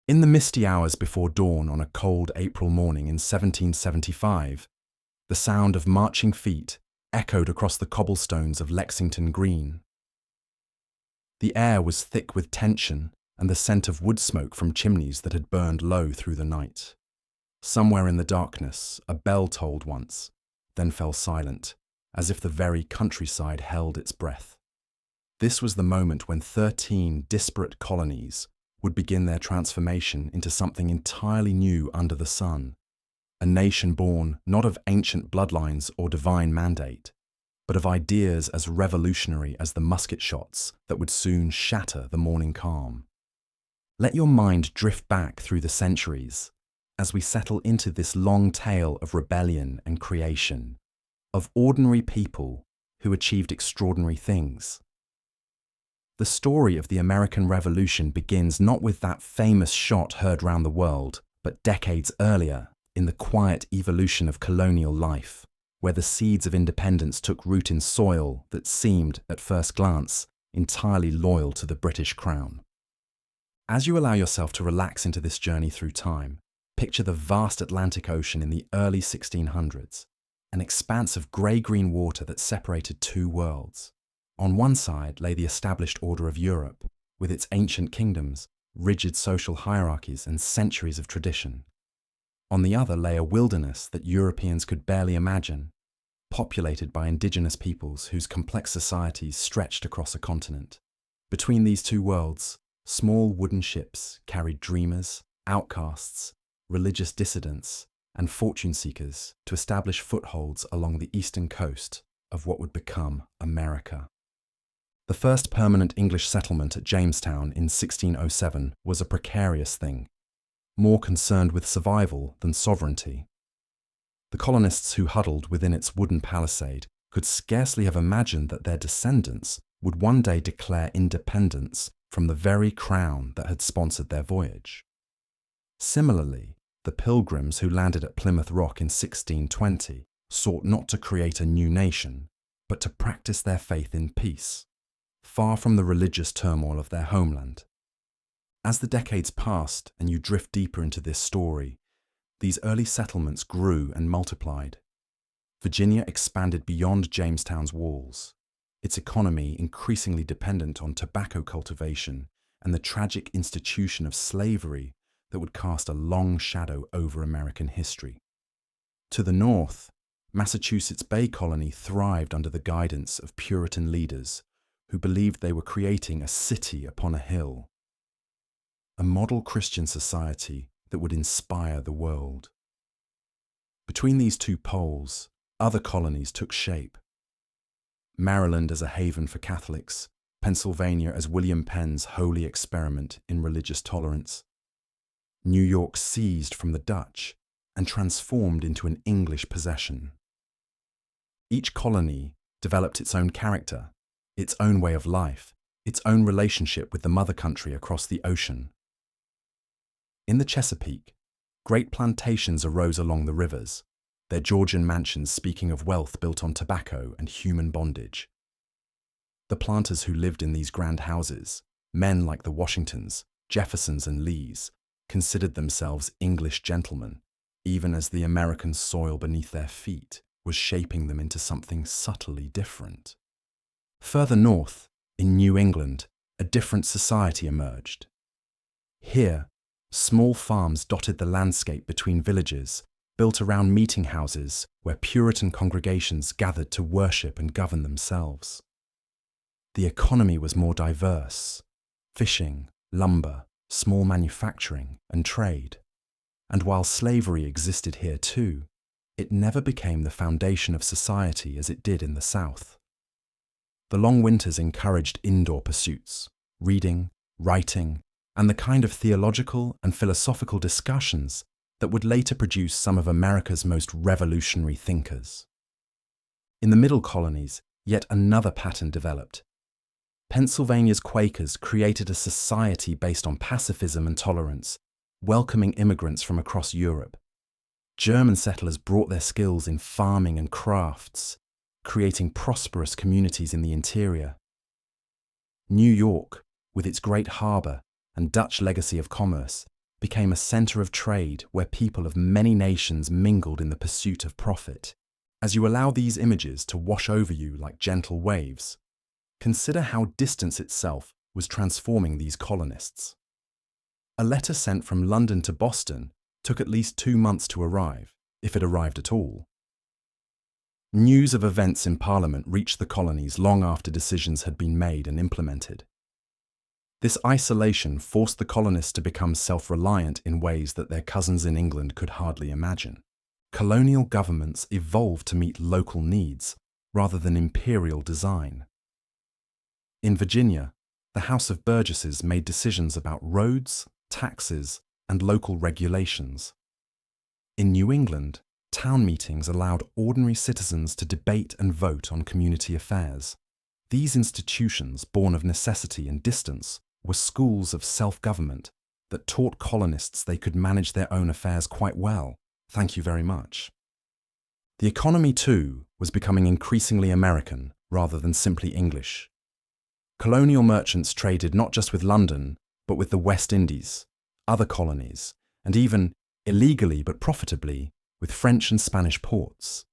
In the misty hours before dawn on a cold April morning in 1775, the sound of marching feet echoed across the cobblestones of Lexington Green. The air was thick with tension and the scent of wood smoke from chimneys that had burned low through the night. Somewhere in the darkness, a bell tolled once, then fell silent, as if the very countryside held its breath. This was the moment when 13 disparate colonies would begin their transformation into something entirely new under the sun, a nation born not of ancient bloodlines or divine mandate, but of ideas as revolutionary as the musket shots that would soon shatter the morning calm. Let your mind drift back through the centuries as we settle into this long tale of rebellion and creation, of ordinary people who achieved extraordinary things. The story of the American Revolution begins not with that famous shot heard round the world, but decades earlier, in the quiet evolution of colonial life, where the seeds of independence took root in soil that seemed, at first glance, entirely loyal to the British Crown. As you allow yourself to relax into this journey through time, picture the vast Atlantic Ocean in the early 1600s, an expanse of grey-green water that separated two worlds. On one side lay the established order of Europe, with its ancient kingdoms, rigid social hierarchies, and centuries of tradition. On the other lay a wilderness that Europeans could barely imagine, populated by indigenous peoples whose complex societies stretched across a continent. Between these two worlds, small wooden ships carried dreamers, outcasts, religious dissidents, and fortune seekers to establish footholds along the eastern coast of what would become America. The first permanent English settlement at Jamestown in 1607 was a precarious thing, more concerned with survival than sovereignty. The colonists who huddled within its wooden palisade could scarcely have imagined that their descendants would one day declare independence from the very crown that had sponsored their voyage. Similarly, the Pilgrims who landed at Plymouth Rock in 1620 sought not to create a new nation, but to practice their faith in peace, far from the religious turmoil of their homeland. As the decades passed and you drift deeper into this story, these early settlements grew and multiplied. Virginia expanded beyond Jamestown's walls, its economy increasingly dependent on tobacco cultivation and the tragic institution of slavery that would cast a long shadow over American history. To the north, Massachusetts Bay Colony thrived under the guidance of Puritan leaders who believed they were creating a city upon a hill, a model Christian society that would inspire the world. Between these two poles, other colonies took shape. Maryland as a haven for Catholics, Pennsylvania as William Penn's holy experiment in religious tolerance. New York seized from the Dutch and transformed into an English possession. Each colony developed its own character, its own way of life, its own relationship with the mother country across the ocean. In the Chesapeake, great plantations arose along the rivers, their Georgian mansions speaking of wealth built on tobacco and human bondage. The planters who lived in these grand houses, men like the Washingtons, Jeffersons and Lees, considered themselves English gentlemen, even as the American soil beneath their feet was shaping them into something subtly different. Further north, in New England, a different society emerged. Here, small farms dotted the landscape between villages, built around meeting houses where Puritan congregations gathered to worship and govern themselves. The economy was more diverse: fishing, lumber, small manufacturing, and trade. And while slavery existed here too, it never became the foundation of society as it did in the South. The long winters encouraged indoor pursuits, reading, writing, and the kind of theological and philosophical discussions that would later produce some of America's most revolutionary thinkers. In the middle colonies, yet another pattern developed. Pennsylvania's Quakers created a society based on pacifism and tolerance, welcoming immigrants from across Europe. German settlers brought their skills in farming and crafts, creating prosperous communities in the interior. New York, with its great harbour and Dutch legacy of commerce, became a center of trade where people of many nations mingled in the pursuit of profit. As you allow these images to wash over you like gentle waves, consider how distance itself was transforming these colonists. A letter sent from London to Boston took at least 2 months to arrive, if it arrived at all. News of events in Parliament reached the colonies long after decisions had been made and implemented. This isolation forced the colonists to become self-reliant in ways that their cousins in England could hardly imagine. Colonial governments evolved to meet local needs rather than imperial design. In Virginia, the House of Burgesses made decisions about roads, taxes, and local regulations. In New England, town meetings allowed ordinary citizens to debate and vote on community affairs. These institutions, born of necessity and distance, were schools of self-government that taught colonists they could manage their own affairs quite well. Thank you very much. The economy, too, was becoming increasingly American rather than simply English. Colonial merchants traded not just with London, but with the West Indies, other colonies, and even, illegally but profitably, with French and Spanish ports.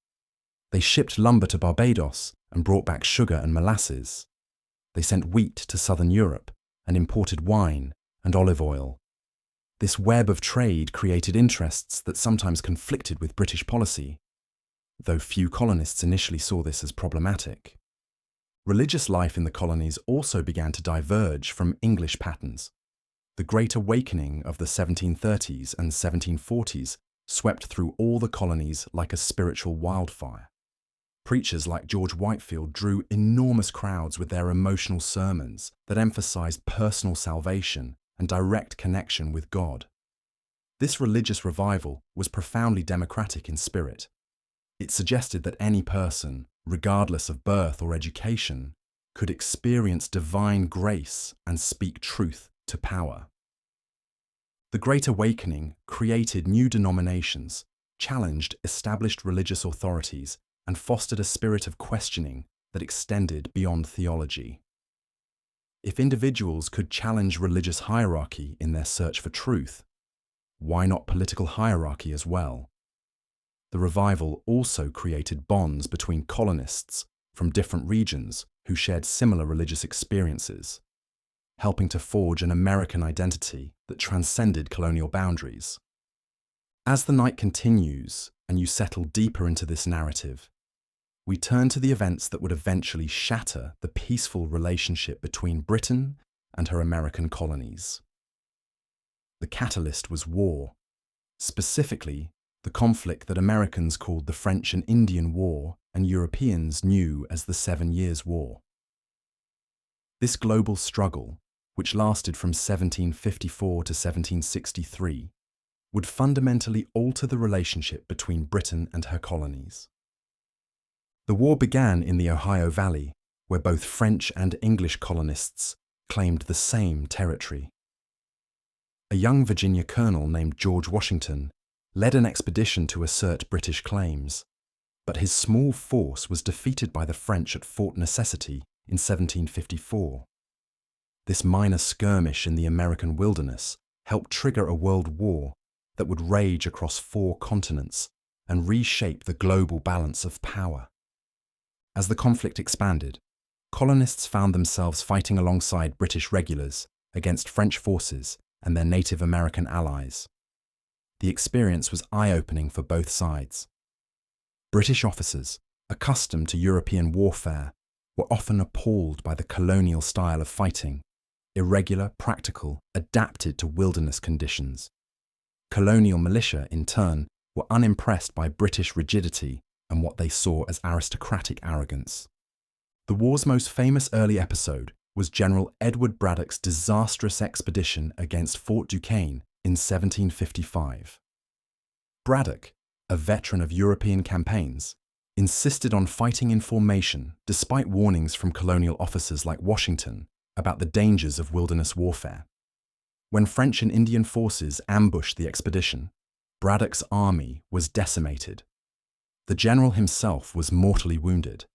They shipped lumber to Barbados and brought back sugar and molasses. They sent wheat to southern Europe and imported wine and olive oil. This web of trade created interests that sometimes conflicted with British policy, though few colonists initially saw this as problematic. Religious life in the colonies also began to diverge from English patterns. The Great Awakening of the 1730s and 1740s swept through all the colonies like a spiritual wildfire. Preachers like George Whitefield drew enormous crowds with their emotional sermons that emphasized personal salvation and direct connection with God. This religious revival was profoundly democratic in spirit. It suggested that any person, regardless of birth or education, could experience divine grace and speak truth to power. The Great Awakening created new denominations, challenged established religious authorities, and fostered a spirit of questioning that extended beyond theology. If individuals could challenge religious hierarchy in their search for truth, why not political hierarchy as well? The revival also created bonds between colonists from different regions who shared similar religious experiences, helping to forge an American identity that transcended colonial boundaries. As the night continues and you settle deeper into this narrative, we turn to the events that would eventually shatter the peaceful relationship between Britain and her American colonies. The catalyst was war, specifically the conflict that Americans called the French and Indian War and Europeans knew as the 7 Years' War. This global struggle, which lasted from 1754 to 1763, would fundamentally alter the relationship between Britain and her colonies. The war began in the Ohio Valley, where both French and English colonists claimed the same territory. A young Virginia colonel named George Washington led an expedition to assert British claims, but his small force was defeated by the French at Fort Necessity in 1754. This minor skirmish in the American wilderness helped trigger a world war that would rage across 4 continents and reshape the global balance of power. As the conflict expanded, colonists found themselves fighting alongside British regulars against French forces and their Native American allies. The experience was eye-opening for both sides. British officers, accustomed to European warfare, were often appalled by the colonial style of fighting, irregular, practical, adapted to wilderness conditions. Colonial militia, in turn, were unimpressed by British rigidity and what they saw as aristocratic arrogance. The war's most famous early episode was General Edward Braddock's disastrous expedition against Fort Duquesne in 1755. Braddock, a veteran of European campaigns, insisted on fighting in formation despite warnings from colonial officers like Washington about the dangers of wilderness warfare. When French and Indian forces ambushed the expedition, Braddock's army was decimated. The general himself was mortally wounded,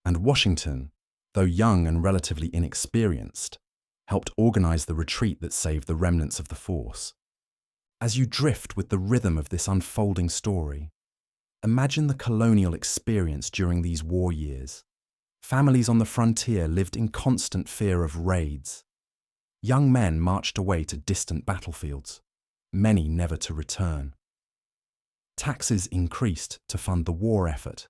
and Washington, though young and relatively inexperienced, helped organize the retreat that saved the remnants of the force. As you drift with the rhythm of this unfolding story, imagine the colonial experience during these war years. Families on the frontier lived in constant fear of raids. Young men marched away to distant battlefields, many never to return. Taxes increased to fund the war effort,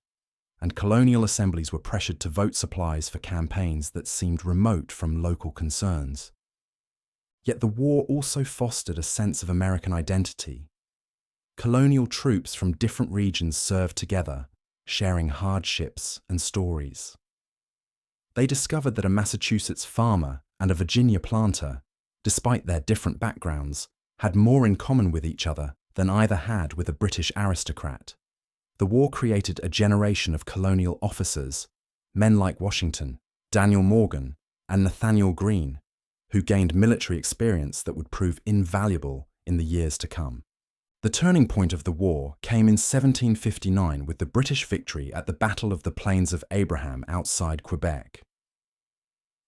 and colonial assemblies were pressured to vote supplies for campaigns that seemed remote from local concerns. Yet the war also fostered a sense of American identity. Colonial troops from different regions served together, sharing hardships and stories. They discovered that a Massachusetts farmer and a Virginia planter, despite their different backgrounds, had more in common with each other than either had with a British aristocrat. The war created a generation of colonial officers, men like Washington, Daniel Morgan, and Nathanael Greene, who gained military experience that would prove invaluable in the years to come. The turning point of the war came in 1759 with the British victory at the Battle of the Plains of Abraham outside Quebec.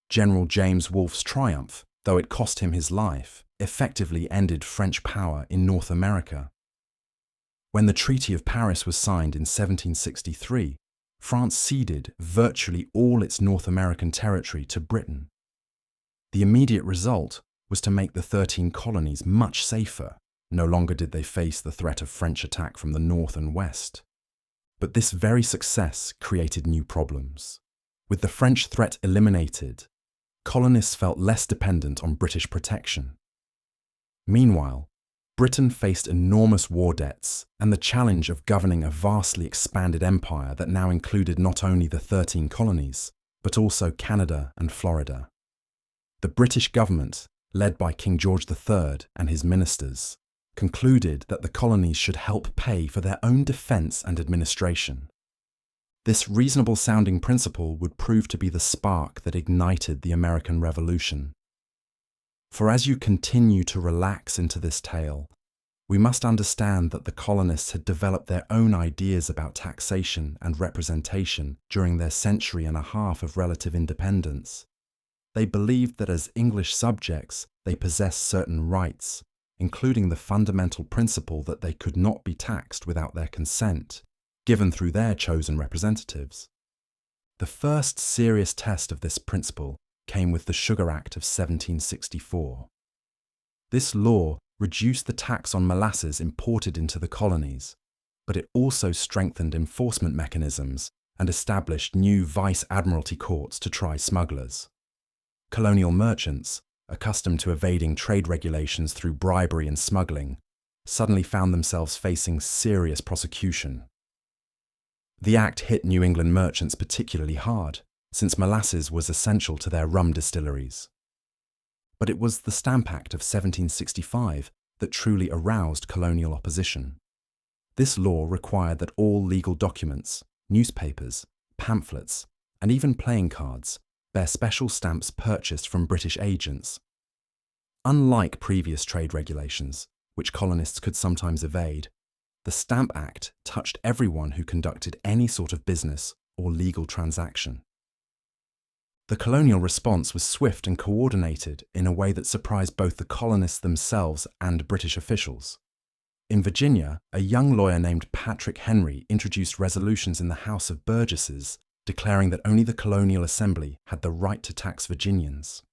General James Wolfe's triumph, though it cost him his life, effectively ended French power in North America. When the Treaty of Paris was signed in 1763, France ceded virtually all its North American territory to Britain. The immediate result was to make the 13 colonies much safer. No longer did they face the threat of French attack from the north and west. But this very success created new problems. With the French threat eliminated, colonists felt less dependent on British protection. Meanwhile, Britain faced enormous war debts and the challenge of governing a vastly expanded empire that now included not only the 13 colonies, but also Canada and Florida. The British government, led by King George III and his ministers, concluded that the colonies should help pay for their own defence and administration. This reasonable-sounding principle would prove to be the spark that ignited the American Revolution. For as you continue to relax into this tale, we must understand that the colonists had developed their own ideas about taxation and representation during their century and a half of relative independence. They believed that as English subjects, they possessed certain rights, including the fundamental principle that they could not be taxed without their consent, given through their chosen representatives. The first serious test of this principle came with the Sugar Act of 1764. This law reduced the tax on molasses imported into the colonies, but it also strengthened enforcement mechanisms and established new vice admiralty courts to try smugglers. Colonial merchants, accustomed to evading trade regulations through bribery and smuggling, suddenly found themselves facing serious prosecution. The act hit New England merchants particularly hard, since molasses was essential to their rum distilleries. But it was the Stamp Act of 1765 that truly aroused colonial opposition. This law required that all legal documents, newspapers, pamphlets, and even playing cards bear special stamps purchased from British agents. Unlike previous trade regulations, which colonists could sometimes evade, the Stamp Act touched everyone who conducted any sort of business or legal transaction. The colonial response was swift and coordinated in a way that surprised both the colonists themselves and British officials. In Virginia, a young lawyer named Patrick Henry introduced resolutions in the House of Burgesses declaring that only the colonial assembly had the right to tax Virginians.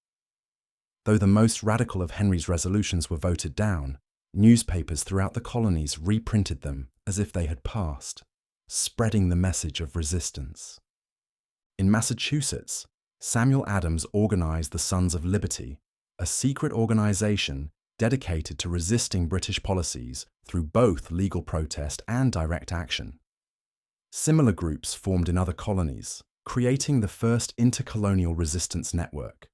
Though the most radical of Henry's resolutions were voted down, newspapers throughout the colonies reprinted them as if they had passed, spreading the message of resistance. In Massachusetts, Samuel Adams organized the Sons of Liberty, a secret organization dedicated to resisting British policies through both legal protest and direct action. Similar groups formed in other colonies, creating the first intercolonial resistance network.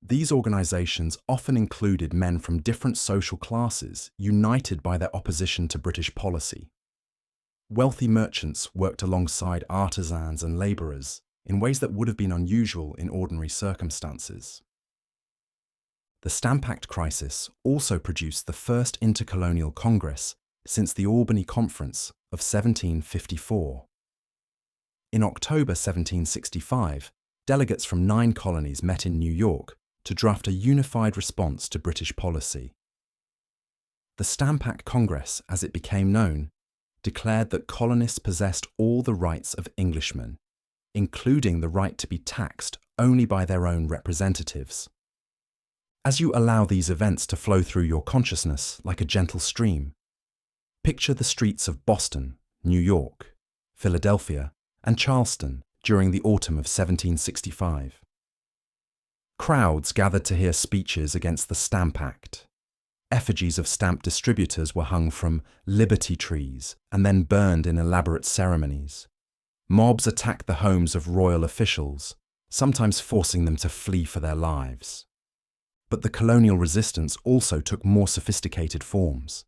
These organizations often included men from different social classes united by their opposition to British policy. Wealthy merchants worked alongside artisans and laborers in ways that would have been unusual in ordinary circumstances. The Stamp Act crisis also produced the first intercolonial Congress since the Albany Conference of 1754. In October 1765, delegates from 9 colonies met in New York to draft a unified response to British policy. The Stamp Act Congress, as it became known, declared that colonists possessed all the rights of Englishmen, including the right to be taxed only by their own representatives. As you allow these events to flow through your consciousness like a gentle stream, picture the streets of Boston, New York, Philadelphia, and Charleston during the autumn of 1765. Crowds gathered to hear speeches against the Stamp Act. Effigies of stamp distributors were hung from liberty trees and then burned in elaborate ceremonies. Mobs attacked the homes of royal officials, sometimes forcing them to flee for their lives. But the colonial resistance also took more sophisticated forms.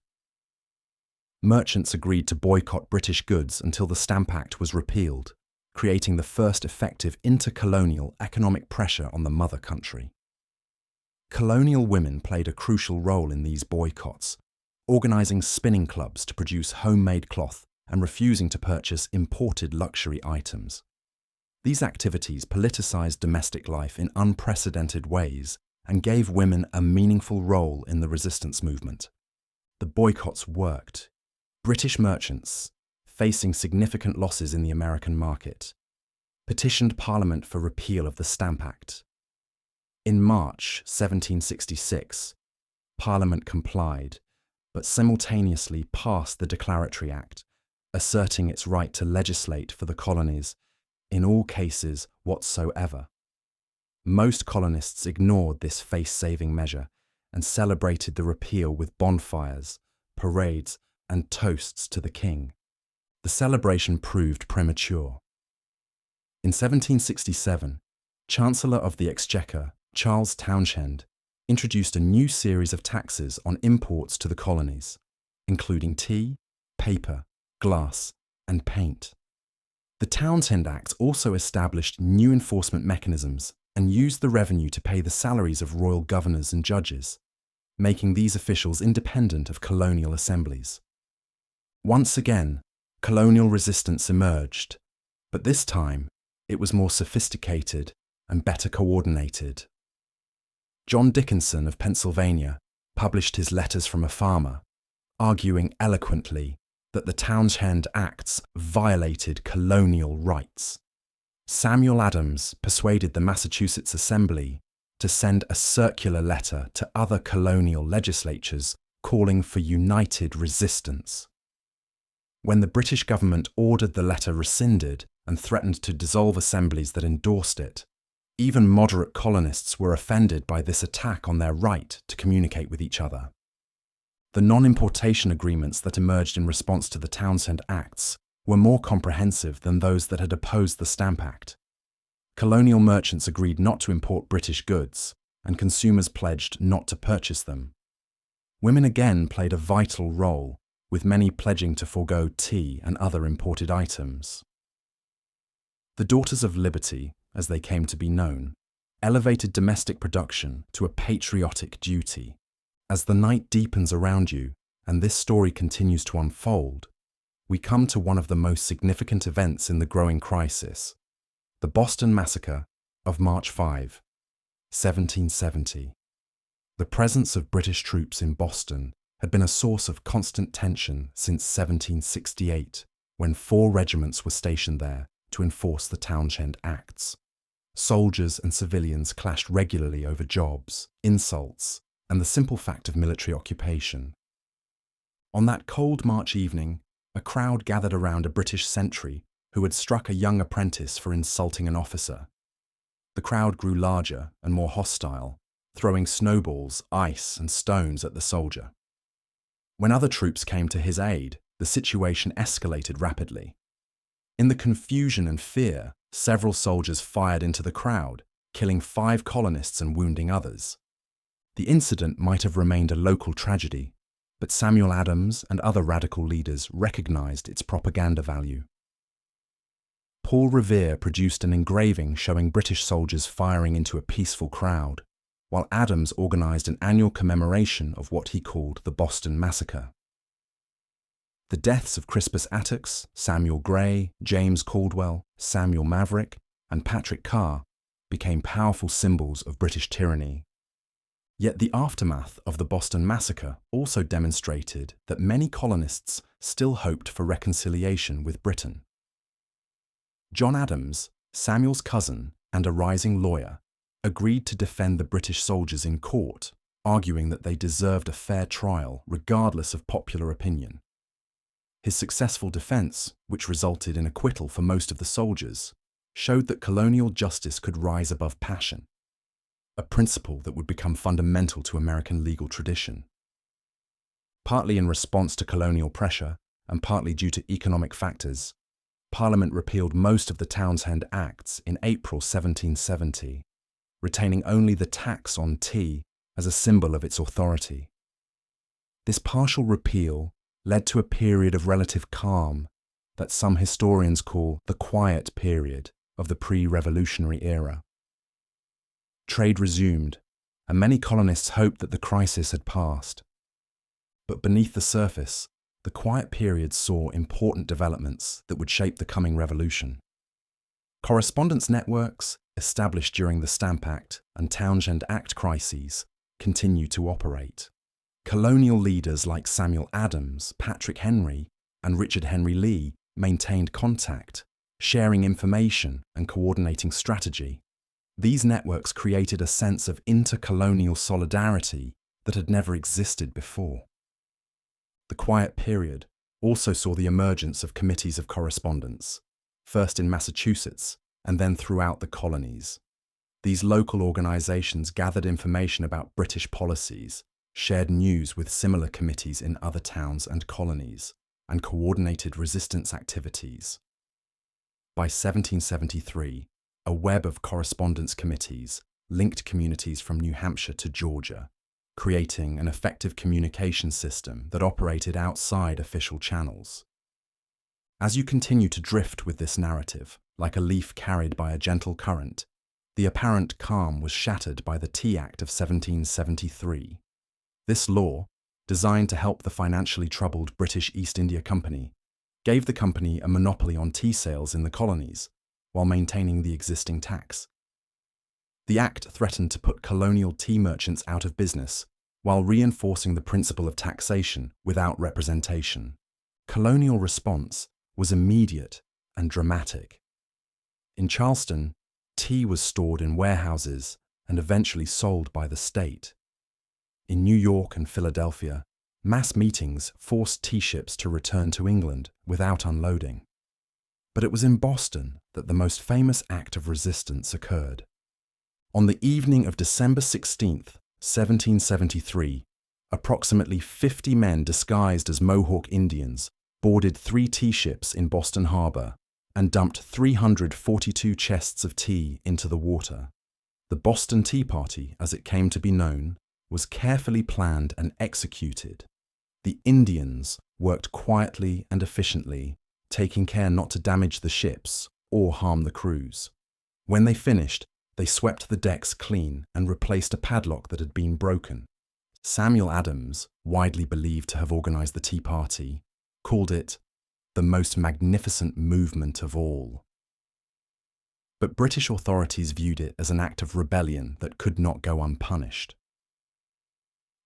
Merchants agreed to boycott British goods until the Stamp Act was repealed, creating the first effective intercolonial economic pressure on the mother country. Colonial women played a crucial role in these boycotts, organising spinning clubs to produce homemade cloth and refusing to purchase imported luxury items. These activities politicised domestic life in unprecedented ways and gave women a meaningful role in the resistance movement. The boycotts worked. British merchants, facing significant losses in the American market, petitioned Parliament for repeal of the Stamp Act. In March 1766, Parliament complied, but simultaneously passed the Declaratory Act, asserting its right to legislate for the colonies in all cases whatsoever. Most colonists ignored this face-saving measure and celebrated the repeal with bonfires, parades, and toasts to the king. The celebration proved premature. In 1767, Chancellor of the Exchequer, Charles Townshend, introduced a new series of taxes on imports to the colonies, including tea, paper, glass, and paint. The Townshend Act also established new enforcement mechanisms and used the revenue to pay the salaries of royal governors and judges, making these officials independent of colonial assemblies. Once again, colonial resistance emerged, but this time it was more sophisticated and better coordinated. John Dickinson of Pennsylvania published his Letters from a Farmer, arguing eloquently that the Townshend Acts violated colonial rights. Samuel Adams persuaded the Massachusetts Assembly to send a circular letter to other colonial legislatures calling for united resistance. When the British government ordered the letter rescinded and threatened to dissolve assemblies that endorsed it, even moderate colonists were offended by this attack on their right to communicate with each other. The non-importation agreements that emerged in response to the Townshend Acts were more comprehensive than those that had opposed the Stamp Act. Colonial merchants agreed not to import British goods, and consumers pledged not to purchase them. Women again played a vital role, with many pledging to forego tea and other imported items. The Daughters of Liberty, as they came to be known, elevated domestic production to a patriotic duty. As the night deepens around you, and this story continues to unfold, we come to one of the most significant events in the growing crisis, the Boston Massacre of March 5, 1770. The presence of British troops in Boston had been a source of constant tension since 1768, when 4 regiments were stationed there to enforce the Townshend Acts. Soldiers and civilians clashed regularly over jobs, insults, and the simple fact of military occupation. On that cold March evening, a crowd gathered around a British sentry who had struck a young apprentice for insulting an officer. The crowd grew larger and more hostile, throwing snowballs, ice, and stones at the soldier. When other troops came to his aid, the situation escalated rapidly. In the confusion and fear, several soldiers fired into the crowd, killing 5 colonists and wounding others. The incident might have remained a local tragedy, but Samuel Adams and other radical leaders recognized its propaganda value. Paul Revere produced an engraving showing British soldiers firing into a peaceful crowd, while Adams organized an annual commemoration of what he called the Boston Massacre. The deaths of Crispus Attucks, Samuel Gray, James Caldwell, Samuel Maverick, and Patrick Carr became powerful symbols of British tyranny. Yet the aftermath of the Boston Massacre also demonstrated that many colonists still hoped for reconciliation with Britain. John Adams, Samuel's cousin and a rising lawyer, agreed to defend the British soldiers in court, arguing that they deserved a fair trial regardless of popular opinion. His successful defense, which resulted in acquittal for most of the soldiers, showed that colonial justice could rise above passion, a principle that would become fundamental to American legal tradition. Partly in response to colonial pressure and partly due to economic factors, Parliament repealed most of the Townshend Acts in April 1770, retaining only the tax on tea as a symbol of its authority. This partial repeal led to a period of relative calm that some historians call the quiet period of the pre-revolutionary era. Trade resumed, and many colonists hoped that the crisis had passed. But beneath the surface, the quiet period saw important developments that would shape the coming revolution. Correspondence networks, established during the Stamp Act and Townshend Act crises, continued to operate. Colonial leaders like Samuel Adams, Patrick Henry, and Richard Henry Lee maintained contact, sharing information and coordinating strategy. These networks created a sense of intercolonial solidarity that had never existed before. The quiet period also saw the emergence of committees of correspondence, first in Massachusetts and then throughout the colonies. These local organizations gathered information about British policies, shared news with similar committees in other towns and colonies, and coordinated resistance activities. By 1773, a web of correspondence committees linked communities from New Hampshire to Georgia, creating an effective communication system that operated outside official channels. As you continue to drift with this narrative, like a leaf carried by a gentle current, the apparent calm was shattered by the Tea Act of 1773. This law, designed to help the financially troubled British East India Company, gave the company a monopoly on tea sales in the colonies, while maintaining the existing tax. The act threatened to put colonial tea merchants out of business, while reinforcing the principle of taxation without representation. Colonial response was immediate and dramatic. In Charleston, tea was stored in warehouses and eventually sold by the state. In New York and Philadelphia, mass meetings forced tea ships to return to England without unloading. But it was in Boston that the most famous act of resistance occurred. On the evening of December 16th, 1773, approximately 50 men disguised as Mohawk Indians boarded 3 tea ships in Boston Harbor and dumped 342 chests of tea into the water. The Boston Tea Party, as it came to be known, was carefully planned and executed. The Indians worked quietly and efficiently, taking care not to damage the ships or harm the crews. When they finished, they swept the decks clean and replaced a padlock that had been broken. Samuel Adams, widely believed to have organized the Tea Party, called it the most magnificent movement of all. But British authorities viewed it as an act of rebellion that could not go unpunished.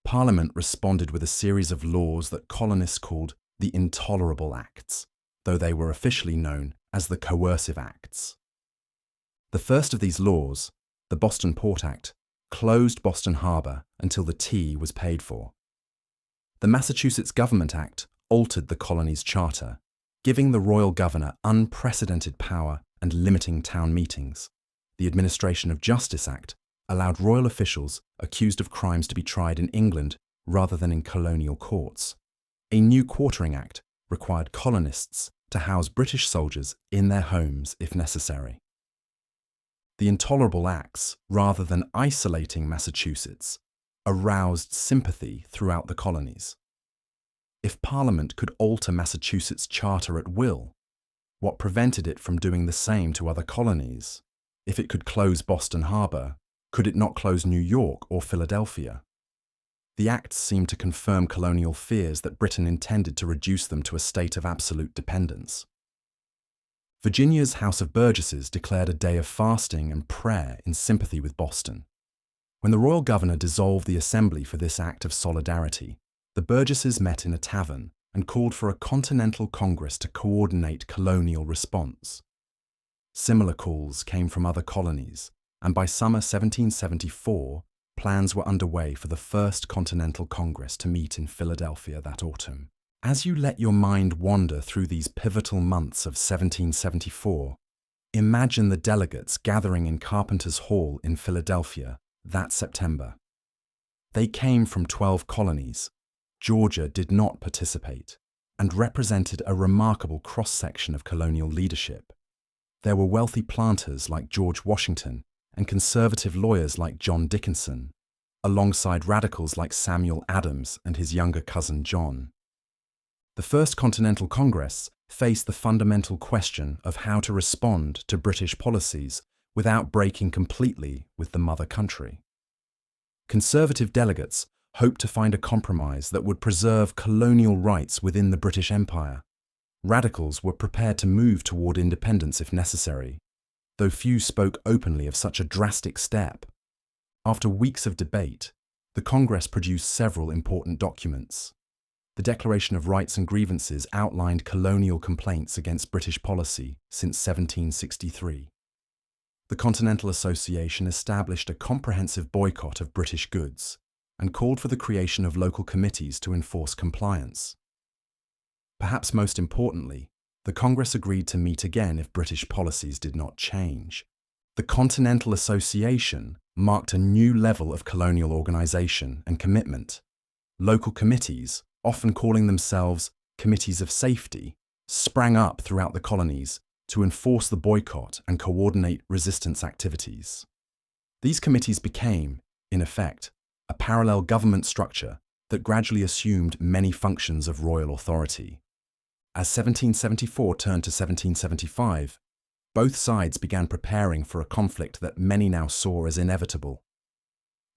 Parliament responded with a series of laws that colonists called the Intolerable Acts, though they were officially known as the Coercive Acts. The first of these laws, the Boston Port Act, closed Boston Harbor until the tea was paid for. The Massachusetts Government Act altered the colony's charter, giving the royal governor unprecedented power and limiting town meetings. The Administration of Justice Act allowed royal officials accused of crimes to be tried in England rather than in colonial courts. A new Quartering Act required colonists to house British soldiers in their homes if necessary. The Intolerable Acts, rather than isolating Massachusetts, aroused sympathy throughout the colonies. If Parliament could alter Massachusetts' charter at will, what prevented it from doing the same to other colonies? If it could close Boston Harbor, could it not close New York or Philadelphia? The acts seemed to confirm colonial fears that Britain intended to reduce them to a state of absolute dependence. Virginia's House of Burgesses declared a day of fasting and prayer in sympathy with Boston. When the royal governor dissolved the assembly for this act of solidarity, the burgesses met in a tavern and called for a continental congress to coordinate colonial response. Similar calls came from other colonies, and by summer 1774, plans were underway for the first Continental Congress to meet in Philadelphia that autumn. As you let your mind wander through these pivotal months of 1774, imagine the delegates gathering in Carpenter's Hall in Philadelphia that September. They came from 12 colonies. Georgia did not participate, and represented a remarkable cross-section of colonial leadership. There were wealthy planters like George Washington and conservative lawyers like John Dickinson, alongside radicals like Samuel Adams and his younger cousin John. The First Continental Congress faced the fundamental question of how to respond to British policies without breaking completely with the mother country. Conservative delegates hoped to find a compromise that would preserve colonial rights within the British Empire. Radicals were prepared to move toward independence if necessary, though few spoke openly of such a drastic step. After weeks of debate, the Congress produced several important documents. The Declaration of Rights and Grievances outlined colonial complaints against British policy since 1763. The Continental Association established a comprehensive boycott of British goods and called for the creation of local committees to enforce compliance. Perhaps most importantly, the Congress agreed to meet again if British policies did not change. The Continental Association marked a new level of colonial organisation and commitment. Local committees, often calling themselves committees of safety, sprang up throughout the colonies to enforce the boycott and coordinate resistance activities. These committees became, in effect, a parallel government structure that gradually assumed many functions of royal authority. As 1774 turned to 1775, both sides began preparing for a conflict that many now saw as inevitable.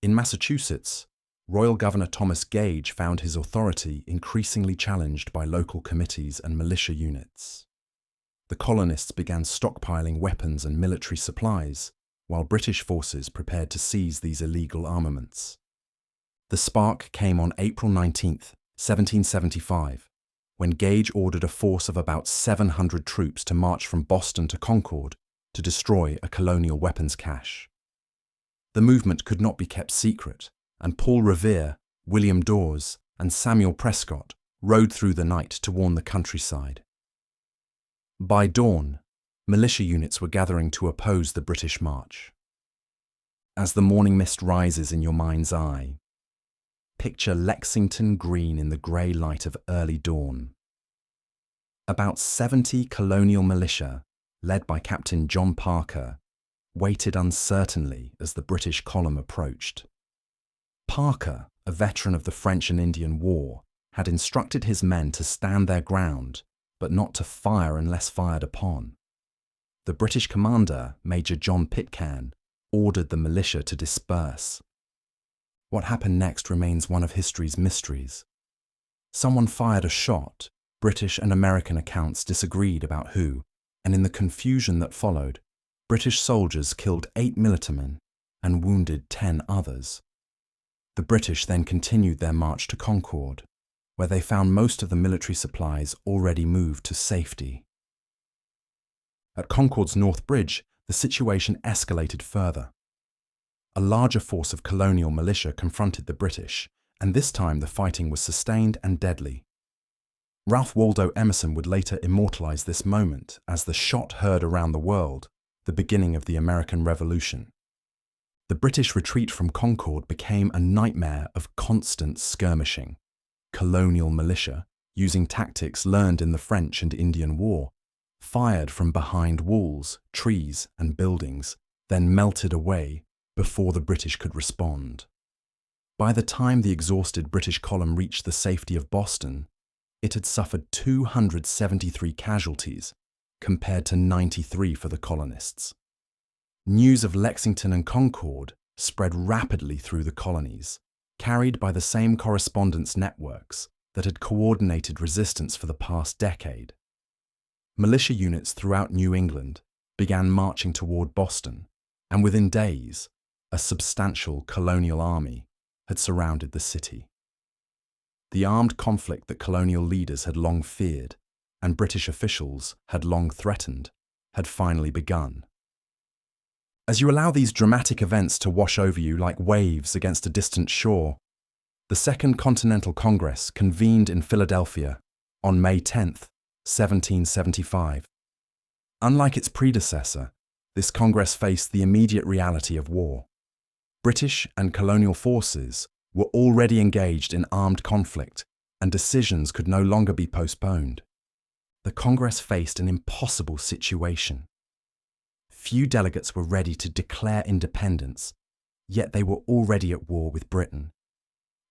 In Massachusetts, Royal Governor Thomas Gage found his authority increasingly challenged by local committees and militia units. The colonists began stockpiling weapons and military supplies, while British forces prepared to seize these illegal armaments. The spark came on April 19, 1775, when Gage ordered a force of about 700 troops to march from Boston to Concord to destroy a colonial weapons cache. The movement could not be kept secret, and Paul Revere, William Dawes, and Samuel Prescott rode through the night to warn the countryside. By dawn, militia units were gathering to oppose the British march. As the morning mist rises in your mind's eye, picture Lexington green in the grey light of early dawn. About 70 colonial militia, led by Captain John Parker, waited uncertainly as the British column approached. Parker, a veteran of the French and Indian War, had instructed his men to stand their ground, but not to fire unless fired upon. The British commander, Major John Pitcairn, ordered the militia to disperse. What happened next remains one of history's mysteries. Someone fired a shot. British and American accounts disagreed about who, and in the confusion that followed, British soldiers killed 8 militiamen and wounded 10 others. The British then continued their march to Concord, where they found most of the military supplies already moved to safety. At Concord's North Bridge, the situation escalated further. A larger force of colonial militia confronted the British, and this time the fighting was sustained and deadly. Ralph Waldo Emerson would later immortalize this moment as the shot heard around the world, the beginning of the American Revolution. The British retreat from Concord became a nightmare of constant skirmishing. Colonial militia, using tactics learned in the French and Indian War, fired from behind walls, trees, and buildings, then melted away before the British could respond. By the time the exhausted British column reached the safety of Boston, it had suffered 273 casualties, compared to 93 for the colonists. News of Lexington and Concord spread rapidly through the colonies, carried by the same correspondence networks that had coordinated resistance for the past decade. Militia units throughout New England began marching toward Boston, and within days, a substantial colonial army, had surrounded the city. The armed conflict that colonial leaders had long feared and British officials had long threatened had finally begun. As you allow these dramatic events to wash over you like waves against a distant shore, the Second Continental Congress convened in Philadelphia on May 10, 1775. Unlike its predecessor, this Congress faced the immediate reality of war. British and colonial forces were already engaged in armed conflict, and decisions could no longer be postponed. The Congress faced an impossible situation. Few delegates were ready to declare independence, yet they were already at war with Britain.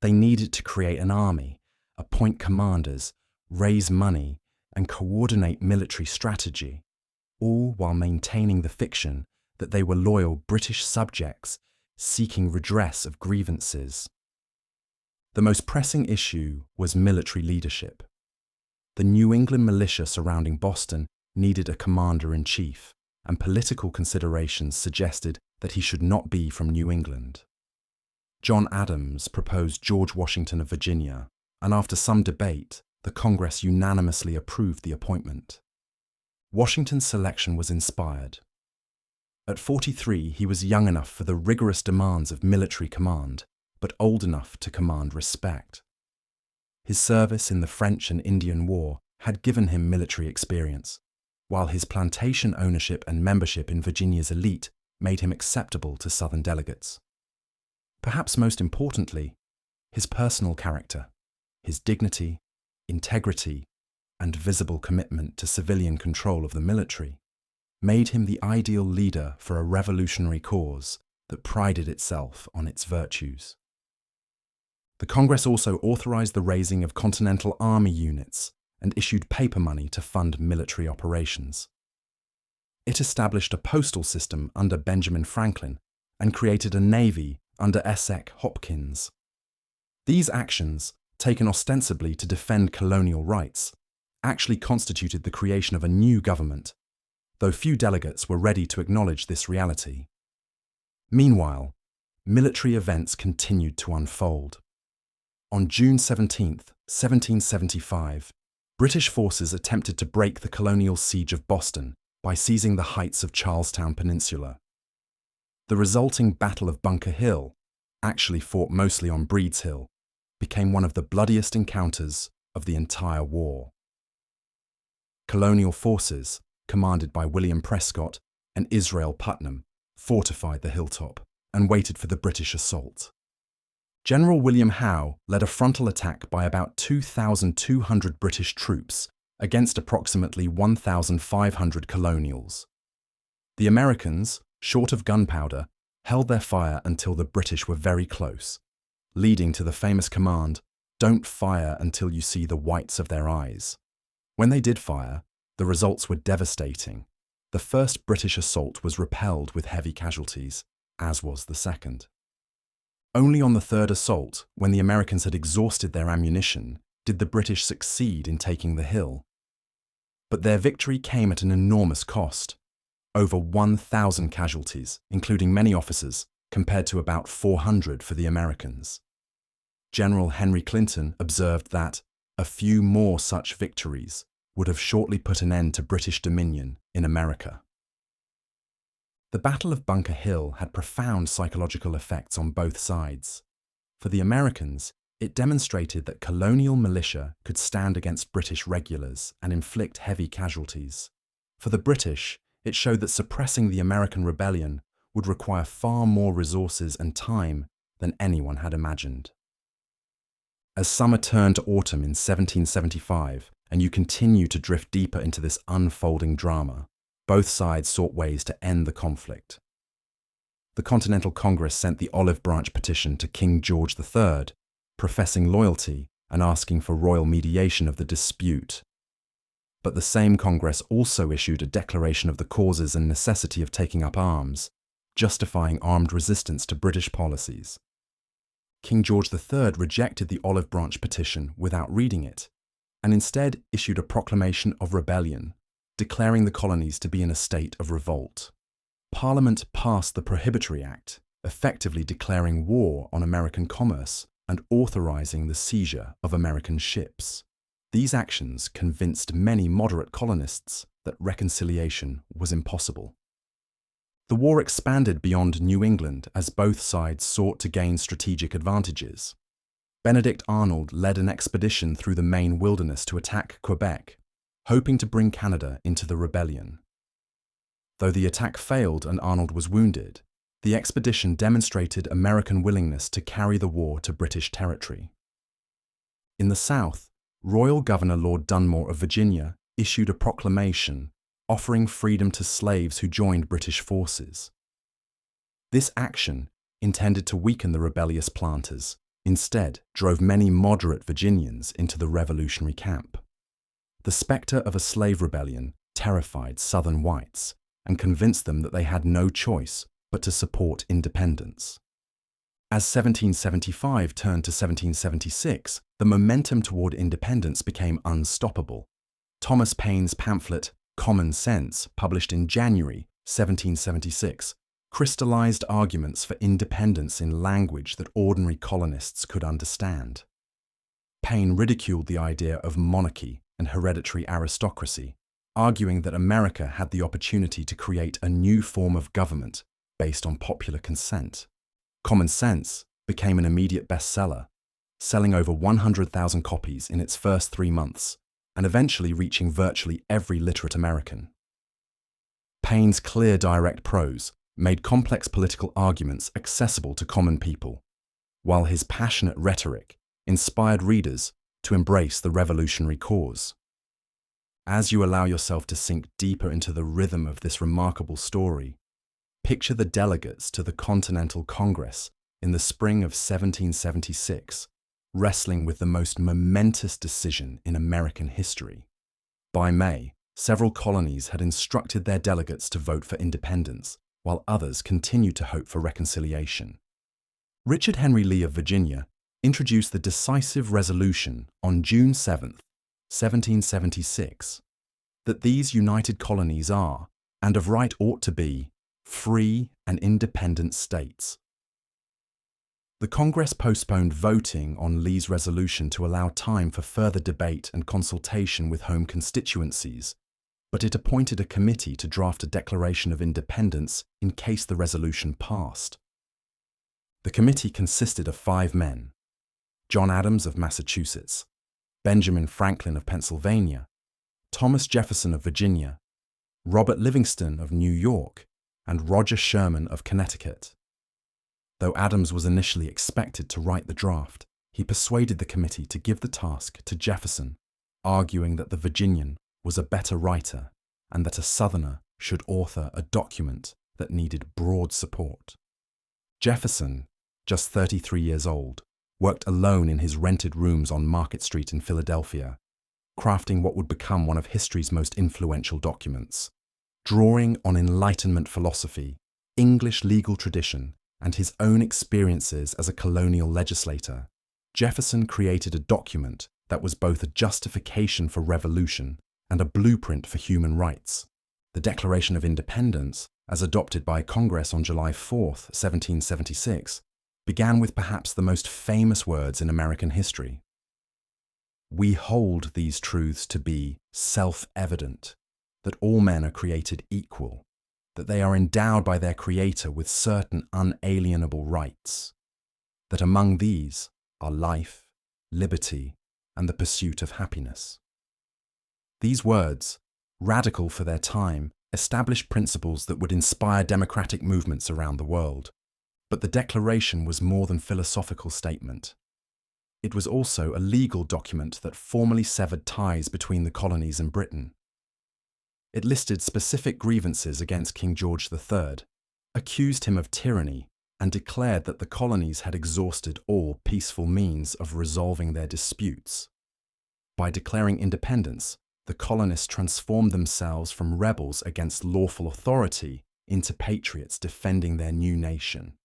They needed to create an army, appoint commanders, raise money, and coordinate military strategy, all while maintaining the fiction that they were loyal British subjects seeking redress of grievances. The most pressing issue was military leadership. The New England militia surrounding Boston needed a commander-in-chief, and political considerations suggested that he should not be from New England. John Adams proposed George Washington of Virginia, and after some debate, the Congress unanimously approved the appointment. Washington's selection was inspired. At 43, he was young enough for the rigorous demands of military command, but old enough to command respect. His service in the French and Indian War had given him military experience, while his plantation ownership and membership in Virginia's elite made him acceptable to Southern delegates. Perhaps most importantly, his personal character, his dignity, integrity, and visible commitment to civilian control of the military made him the ideal leader for a revolutionary cause that prided itself on its virtues. The Congress also authorized the raising of Continental Army units and issued paper money to fund military operations. It established a postal system under Benjamin Franklin and created a navy under Essex Hopkins. These actions, taken ostensibly to defend colonial rights, actually constituted the creation of a new government, though few delegates were ready to acknowledge this reality. Meanwhile, military events continued to unfold. On June 17, 1775, British forces attempted to break the colonial siege of Boston by seizing the heights of Charlestown Peninsula. The resulting Battle of Bunker Hill, actually fought mostly on Breed's Hill, became one of the bloodiest encounters of the entire war. Colonial forces, commanded by William Prescott and Israel Putnam, fortified the hilltop and waited for the British assault. General William Howe led a frontal attack by about 2,200 British troops against approximately 1,500 colonials. The Americans, short of gunpowder, held their fire until the British were very close, leading to the famous command, "Don't fire until you see the whites of their eyes." When they did fire, the results were devastating. The first British assault was repelled with heavy casualties, as was the second. Only on the third assault, when the Americans had exhausted their ammunition, did the British succeed in taking the hill. But their victory came at an enormous cost. Over 1,000 casualties, including many officers, compared to about 400 for the Americans. General Henry Clinton observed that a few more such victories would have shortly put an end to British dominion in America. The Battle of Bunker Hill had profound psychological effects on both sides. For the Americans, it demonstrated that colonial militia could stand against British regulars and inflict heavy casualties. For the British, it showed that suppressing the American rebellion would require far more resources and time than anyone had imagined. As summer turned to autumn in 1775, and you continue to drift deeper into this unfolding drama, both sides sought ways to end the conflict. The Continental Congress sent the Olive Branch Petition to King George III, professing loyalty and asking for royal mediation of the dispute. But the same Congress also issued a declaration of the causes and necessity of taking up arms, justifying armed resistance to British policies. King George III rejected the Olive Branch Petition without reading it, and instead issued a proclamation of rebellion, declaring the colonies to be in a state of revolt. Parliament passed the Prohibitory Act, effectively declaring war on American commerce and authorizing the seizure of American ships. These actions convinced many moderate colonists that reconciliation was impossible. The war expanded beyond New England as both sides sought to gain strategic advantages. Benedict Arnold led an expedition through the Maine wilderness to attack Quebec, hoping to bring Canada into the rebellion. Though the attack failed and Arnold was wounded, the expedition demonstrated American willingness to carry the war to British territory. In the South, Royal Governor Lord Dunmore of Virginia issued a proclamation offering freedom to slaves who joined British forces. This action, intended to weaken the rebellious planters, instead drove many moderate Virginians into the revolutionary camp. The specter of a slave rebellion terrified Southern whites and convinced them that they had no choice but to support independence. As 1775 turned to 1776, the momentum toward independence became unstoppable. Thomas Paine's pamphlet, Common Sense, published in January 1776, crystallized arguments for independence in language that ordinary colonists could understand. Paine ridiculed the idea of monarchy and hereditary aristocracy, arguing that America had the opportunity to create a new form of government based on popular consent. Common Sense became an immediate bestseller, selling over 100,000 copies in its first 3 months, and eventually reaching virtually every literate American. Paine's clear, direct prose made complex political arguments accessible to common people, while his passionate rhetoric inspired readers to embrace the revolutionary cause. As you allow yourself to sink deeper into the rhythm of this remarkable story, picture the delegates to the Continental Congress in the spring of 1776, wrestling with the most momentous decision in American history. By May, several colonies had instructed their delegates to vote for independence, while others continued to hope for reconciliation. Richard Henry Lee of Virginia introduced the decisive resolution on June 7, 1776, that these united colonies are, and of right ought to be, free and independent states. The Congress postponed voting on Lee's resolution to allow time for further debate and consultation with home constituencies, but it appointed a committee to draft a declaration of independence in case the resolution passed. The committee consisted of 5 men: John Adams of Massachusetts, Benjamin Franklin of Pennsylvania, Thomas Jefferson of Virginia, Robert Livingston of New York, and Roger Sherman of Connecticut. Though Adams was initially expected to write the draft, he persuaded the committee to give the task to Jefferson, arguing that the Virginian was a better writer and that a Southerner should author a document that needed broad support. Jefferson, just 33 years old, worked alone in his rented rooms on Market Street in Philadelphia, crafting what would become one of history's most influential documents. Drawing on Enlightenment philosophy, English legal tradition, and his own experiences as a colonial legislator, Jefferson created a document that was both a justification for revolution and a blueprint for human rights. The Declaration of Independence, as adopted by Congress on July 4, 1776, began with perhaps the most famous words in American history. "We hold these truths to be self-evident, that all men are created equal, that they are endowed by their Creator with certain unalienable rights, that among these are life, liberty, and the pursuit of happiness." These words, radical for their time, established principles that would inspire democratic movements around the world. But the Declaration was more than a philosophical statement. It was also a legal document that formally severed ties between the colonies and Britain. It listed specific grievances against King George III, accused him of tyranny, and declared that the colonies had exhausted all peaceful means of resolving their disputes. By declaring independence, the colonists transformed themselves from rebels against lawful authority into patriots defending their new nation.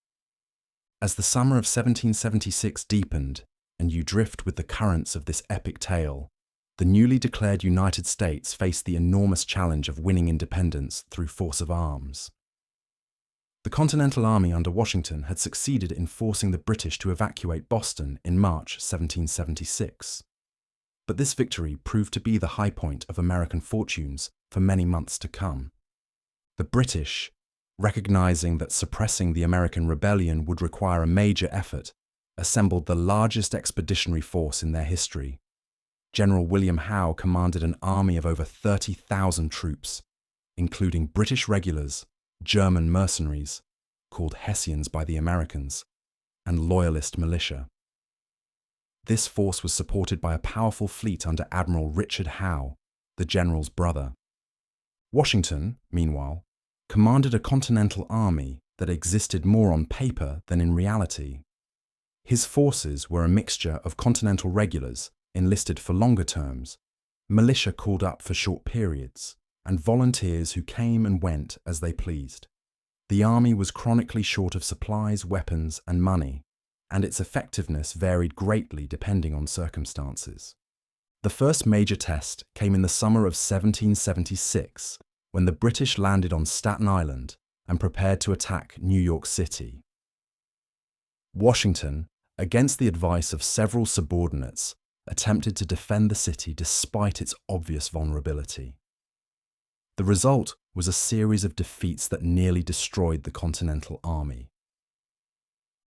As the summer of 1776 deepened, and you drift with the currents of this epic tale, the newly declared United States faced the enormous challenge of winning independence through force of arms. The Continental Army under Washington had succeeded in forcing the British to evacuate Boston in March 1776. But this victory proved to be the high point of American fortunes for many months to come. The British, recognizing that suppressing the American rebellion would require a major effort, assembled the largest expeditionary force in their history. General William Howe commanded an army of over 30,000 troops, including British regulars, German mercenaries, called Hessians by the Americans, and Loyalist militia. This force was supported by a powerful fleet under Admiral Richard Howe, the general's brother. Washington, meanwhile, commanded a continental army that existed more on paper than in reality. His forces were a mixture of continental regulars enlisted for longer terms, militia called up for short periods, and volunteers who came and went as they pleased. The army was chronically short of supplies, weapons, and money, and its effectiveness varied greatly depending on circumstances. The first major test came in the summer of 1776, when the British landed on Staten Island and prepared to attack New York City. Washington, against the advice of several subordinates, attempted to defend the city despite its obvious vulnerability. The result was a series of defeats that nearly destroyed the Continental Army.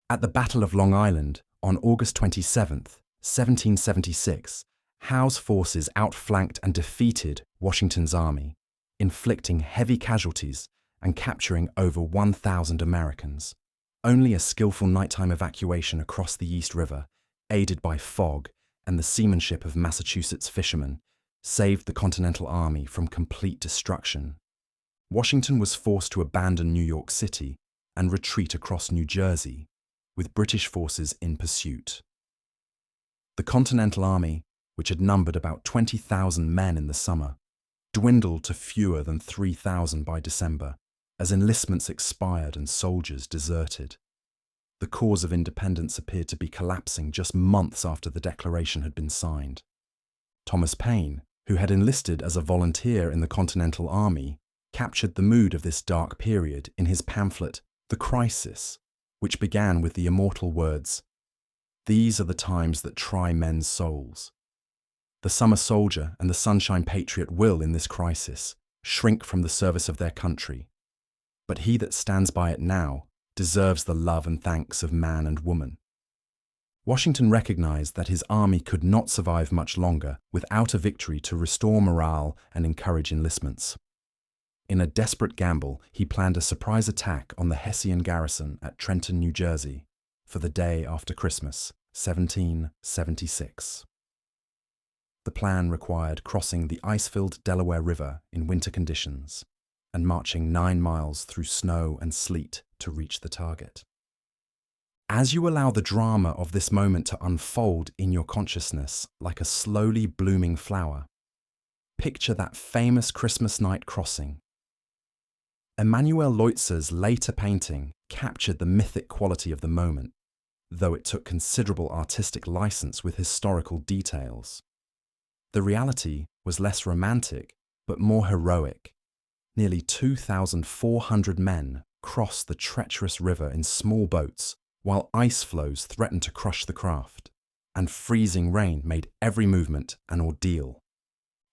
At the Battle of Long Island on August 27, 1776, Howe's forces outflanked and defeated Washington's army, inflicting heavy casualties and capturing over 1,000 Americans. Only a skillful nighttime evacuation across the East River, aided by fog and the seamanship of Massachusetts fishermen, saved the Continental Army from complete destruction. Washington was forced to abandon New York City and retreat across New Jersey, with British forces in pursuit. The Continental Army, which had numbered about 20,000 men in the summer, dwindled to fewer than 3,000 by December, as enlistments expired and soldiers deserted. The cause of independence appeared to be collapsing just months after the Declaration had been signed. Thomas Paine, who had enlisted as a volunteer in the Continental Army, captured the mood of this dark period in his pamphlet, The Crisis, which began with the immortal words, "These are the times that try men's souls. The summer soldier and the sunshine patriot will, in this crisis, shrink from the service of their country. But he that stands by it now deserves the love and thanks of man and woman." Washington recognized that his army could not survive much longer without a victory to restore morale and encourage enlistments. In a desperate gamble, he planned a surprise attack on the Hessian garrison at Trenton, New Jersey, for the day after Christmas, 1776. The plan required crossing the ice-filled Delaware River in winter conditions and marching 9 miles through snow and sleet to reach the target. As you allow the drama of this moment to unfold in your consciousness like a slowly blooming flower, picture that famous Christmas night crossing. Emanuel Leutzer's later painting captured the mythic quality of the moment, though it took considerable artistic license with historical details. The reality was less romantic, but more heroic. Nearly 2,400 men crossed the treacherous river in small boats, while ice floes threatened to crush the craft, and freezing rain made every movement an ordeal.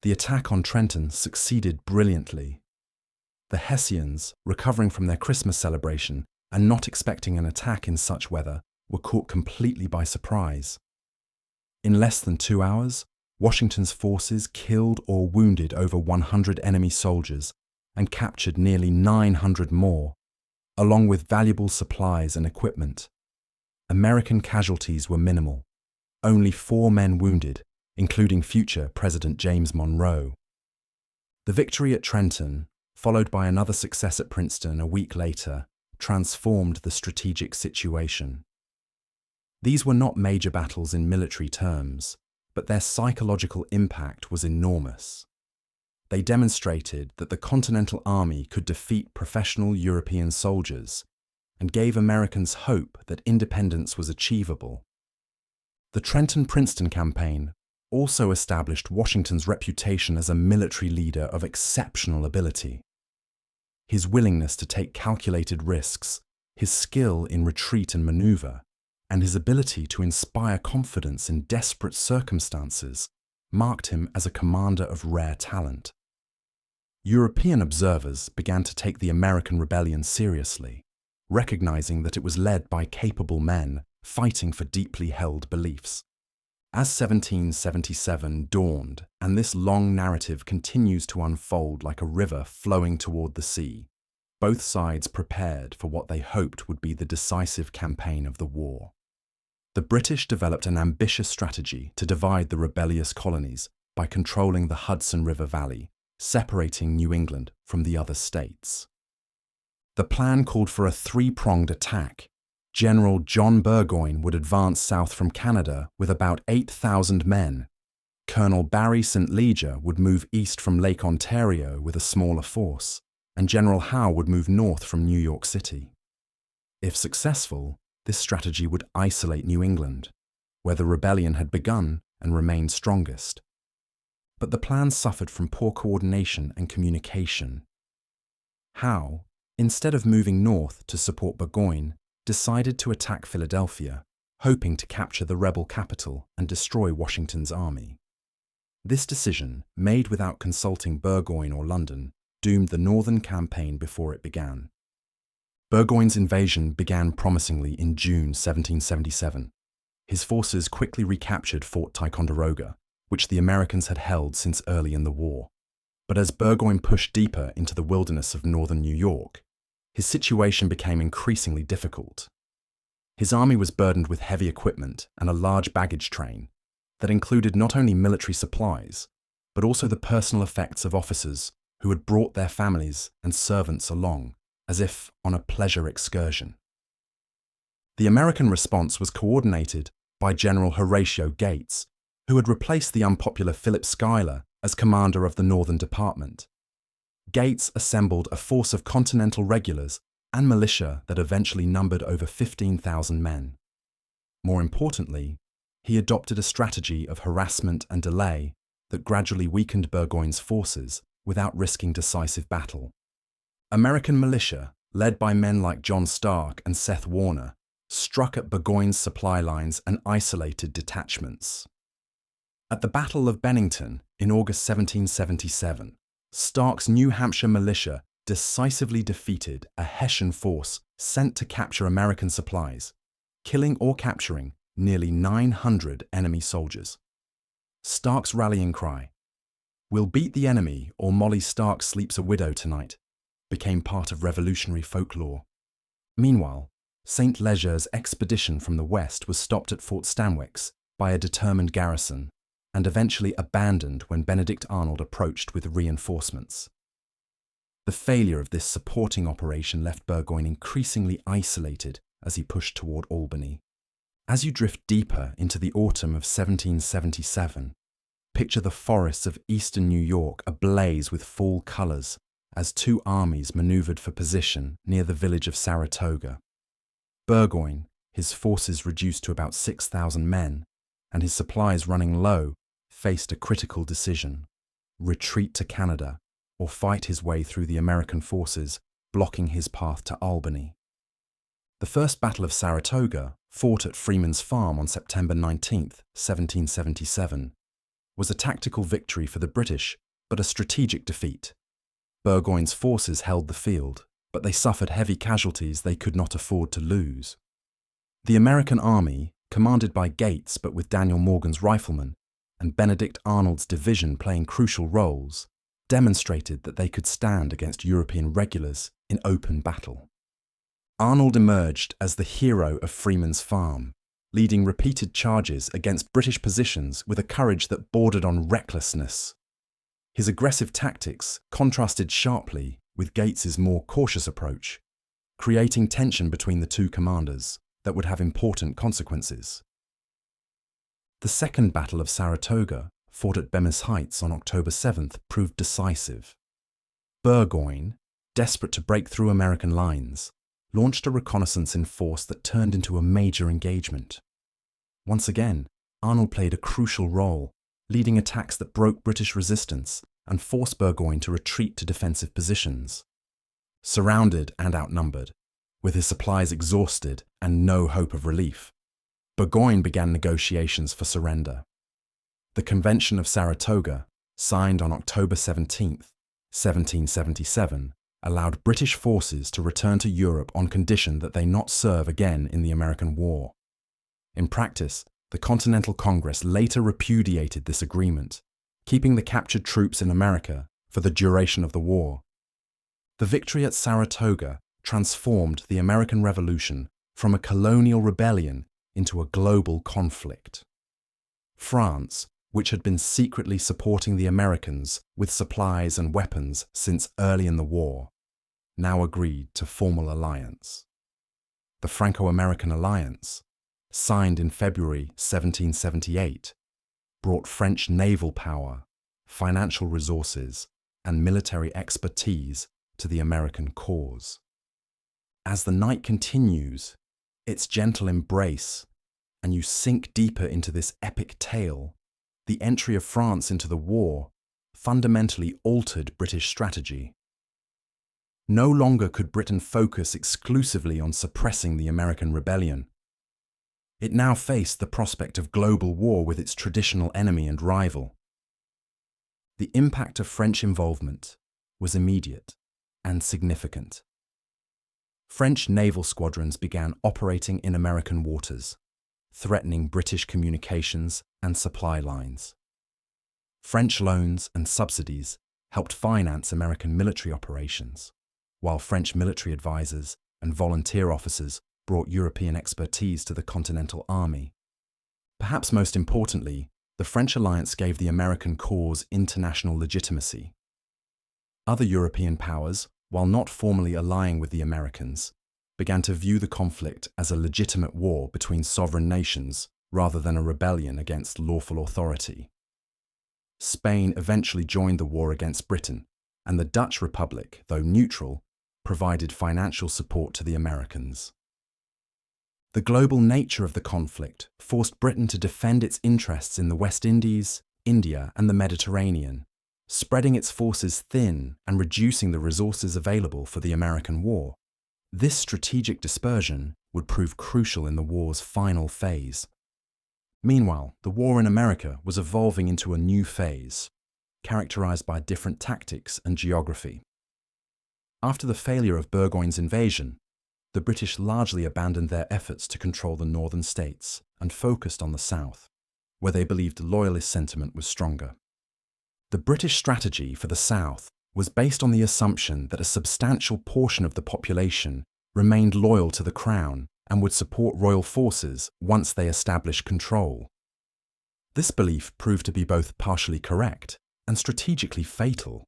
The attack on Trenton succeeded brilliantly. The Hessians, recovering from their Christmas celebration and not expecting an attack in such weather, were caught completely by surprise. In less than 2 hours, Washington's forces killed or wounded over 100 enemy soldiers and captured nearly 900 more, along with valuable supplies and equipment. American casualties were minimal, only 4 men wounded, including future President James Monroe. The victory at Trenton, followed by another success at Princeton a week later, transformed the strategic situation. These were not major battles in military terms, but their psychological impact was enormous. They demonstrated that the Continental Army could defeat professional European soldiers and gave Americans hope that independence was achievable. The Trenton-Princeton campaign also established Washington's reputation as a military leader of exceptional ability. His willingness to take calculated risks, his skill in retreat and maneuver, and his ability to inspire confidence in desperate circumstances marked him as a commander of rare talent. European observers began to take the American rebellion seriously, recognizing that it was led by capable men fighting for deeply held beliefs. As 1777 dawned, and this long narrative continues to unfold like a river flowing toward the sea, both sides prepared for what they hoped would be the decisive campaign of the war. The British developed an ambitious strategy to divide the rebellious colonies by controlling the Hudson River Valley, separating New England from the other states. The plan called for a three-pronged attack. General John Burgoyne would advance south from Canada with about 8,000 men. Colonel Barry St. Leger would move east from Lake Ontario with a smaller force, and General Howe would move north from New York City. If successful, this strategy would isolate New England, where the rebellion had begun and remained strongest. But the plan suffered from poor coordination and communication. Howe, instead of moving north to support Burgoyne, decided to attack Philadelphia, hoping to capture the rebel capital and destroy Washington's army. This decision, made without consulting Burgoyne or London, doomed the Northern campaign before it began. Burgoyne's invasion began promisingly in June 1777. His forces quickly recaptured Fort Ticonderoga, which the Americans had held since early in the war. But as Burgoyne pushed deeper into the wilderness of northern New York, his situation became increasingly difficult. His army was burdened with heavy equipment and a large baggage train that included not only military supplies, but also the personal effects of officers who had brought their families and servants along, as if on a pleasure excursion. The American response was coordinated by General Horatio Gates, who had replaced the unpopular Philip Schuyler as commander of the Northern Department. Gates assembled a force of Continental regulars and militia that eventually numbered over 15,000 men. More importantly, he adopted a strategy of harassment and delay that gradually weakened Burgoyne's forces without risking decisive battle. American militia, led by men like John Stark and Seth Warner, struck at Burgoyne's supply lines and isolated detachments. At the Battle of Bennington in August 1777, Stark's New Hampshire militia decisively defeated a Hessian force sent to capture American supplies, killing or capturing nearly 900 enemy soldiers. Stark's rallying cry, "We'll beat the enemy or Molly Stark sleeps a widow tonight," became part of Revolutionary folklore. Meanwhile, St. Leger's expedition from the west was stopped at Fort Stanwix by a determined garrison, and eventually abandoned when Benedict Arnold approached with reinforcements. The failure of this supporting operation left Burgoyne increasingly isolated as he pushed toward Albany. As you drift deeper into the autumn of 1777, picture the forests of eastern New York ablaze with fall colors as two armies maneuvered for position near the village of Saratoga. Burgoyne, his forces reduced to about 6,000 men, and his supplies running low, faced a critical decision: retreat to Canada or fight his way through the American forces, blocking his path to Albany. The First Battle of Saratoga, fought at Freeman's Farm on September 19, 1777, was a tactical victory for the British, but a strategic defeat. Burgoyne's forces held the field, but they suffered heavy casualties they could not afford to lose. The American army, commanded by Gates but with Daniel Morgan's riflemen, and Benedict Arnold's division playing crucial roles, demonstrated that they could stand against European regulars in open battle. Arnold emerged as the hero of Freeman's Farm, leading repeated charges against British positions with a courage that bordered on recklessness. His aggressive tactics contrasted sharply with Gates's more cautious approach, creating tension between the two commanders that would have important consequences. The Second Battle of Saratoga, fought at Bemis Heights on October 7th, proved decisive. Burgoyne, desperate to break through American lines, launched a reconnaissance in force that turned into a major engagement. Once again, Arnold played a crucial role, leading attacks that broke British resistance and forced Burgoyne to retreat to defensive positions. Surrounded and outnumbered, with his supplies exhausted and no hope of relief, Burgoyne began negotiations for surrender. The Convention of Saratoga, signed on October 17, 1777, allowed British forces to return to Europe on condition that they not serve again in the American War. In practice, the Continental Congress later repudiated this agreement, keeping the captured troops in America for the duration of the war. The victory at Saratoga transformed the American Revolution from a colonial rebellion into a global conflict. France, which had been secretly supporting the Americans with supplies and weapons since early in the war, now agreed to formal alliance. The Franco-American Alliance, signed in February 1778, brought French naval power, financial resources, and military expertise to the American cause. As the night continues, its gentle embrace, and you sink deeper into this epic tale, the entry of France into the war fundamentally altered British strategy. No longer could Britain focus exclusively on suppressing the American rebellion. It now faced the prospect of global war with its traditional enemy and rival. The impact of French involvement was immediate and significant. French naval squadrons began operating in American waters, threatening British communications and supply lines. French loans and subsidies helped finance American military operations, while French military advisors and volunteer officers brought European expertise to the Continental Army. Perhaps most importantly, the French alliance gave the American cause international legitimacy. Other European powers, while not formally allying with the Americans, began to view the conflict as a legitimate war between sovereign nations rather than a rebellion against lawful authority. Spain eventually joined the war against Britain, and the Dutch Republic, though neutral, provided financial support to the Americans. The global nature of the conflict forced Britain to defend its interests in the West Indies, India, and the Mediterranean, spreading its forces thin and reducing the resources available for the American war. This strategic dispersion would prove crucial in the war's final phase. Meanwhile, the war in America was evolving into a new phase, characterized by different tactics and geography. After the failure of Burgoyne's invasion, the British largely abandoned their efforts to control the northern states and focused on the south, where they believed loyalist sentiment was stronger. The British strategy for the south was based on the assumption that a substantial portion of the population remained loyal to the crown and would support royal forces once they established control. This belief proved to be both partially correct and strategically fatal.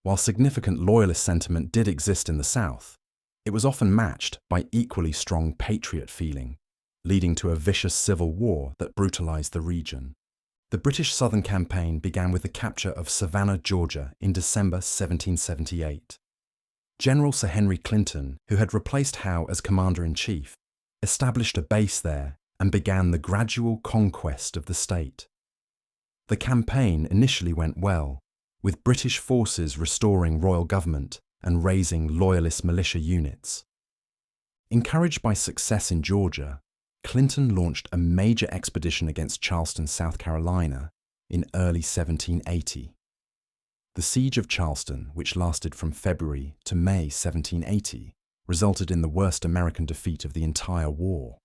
While significant loyalist sentiment did exist in the south, it was often matched by equally strong patriot feeling, leading to a vicious civil war that brutalized the region. The British Southern Campaign began with the capture of Savannah, Georgia in December 1778. General Sir Henry Clinton, who had replaced Howe as Commander-in-Chief, established a base there and began the gradual conquest of the state. The campaign initially went well, with British forces restoring royal government and raising loyalist militia units. Encouraged by success in Georgia, Clinton launched a major expedition against Charleston, South Carolina, in early 1780. The siege of Charleston, which lasted from February to May 1780, resulted in the worst American defeat of the entire war.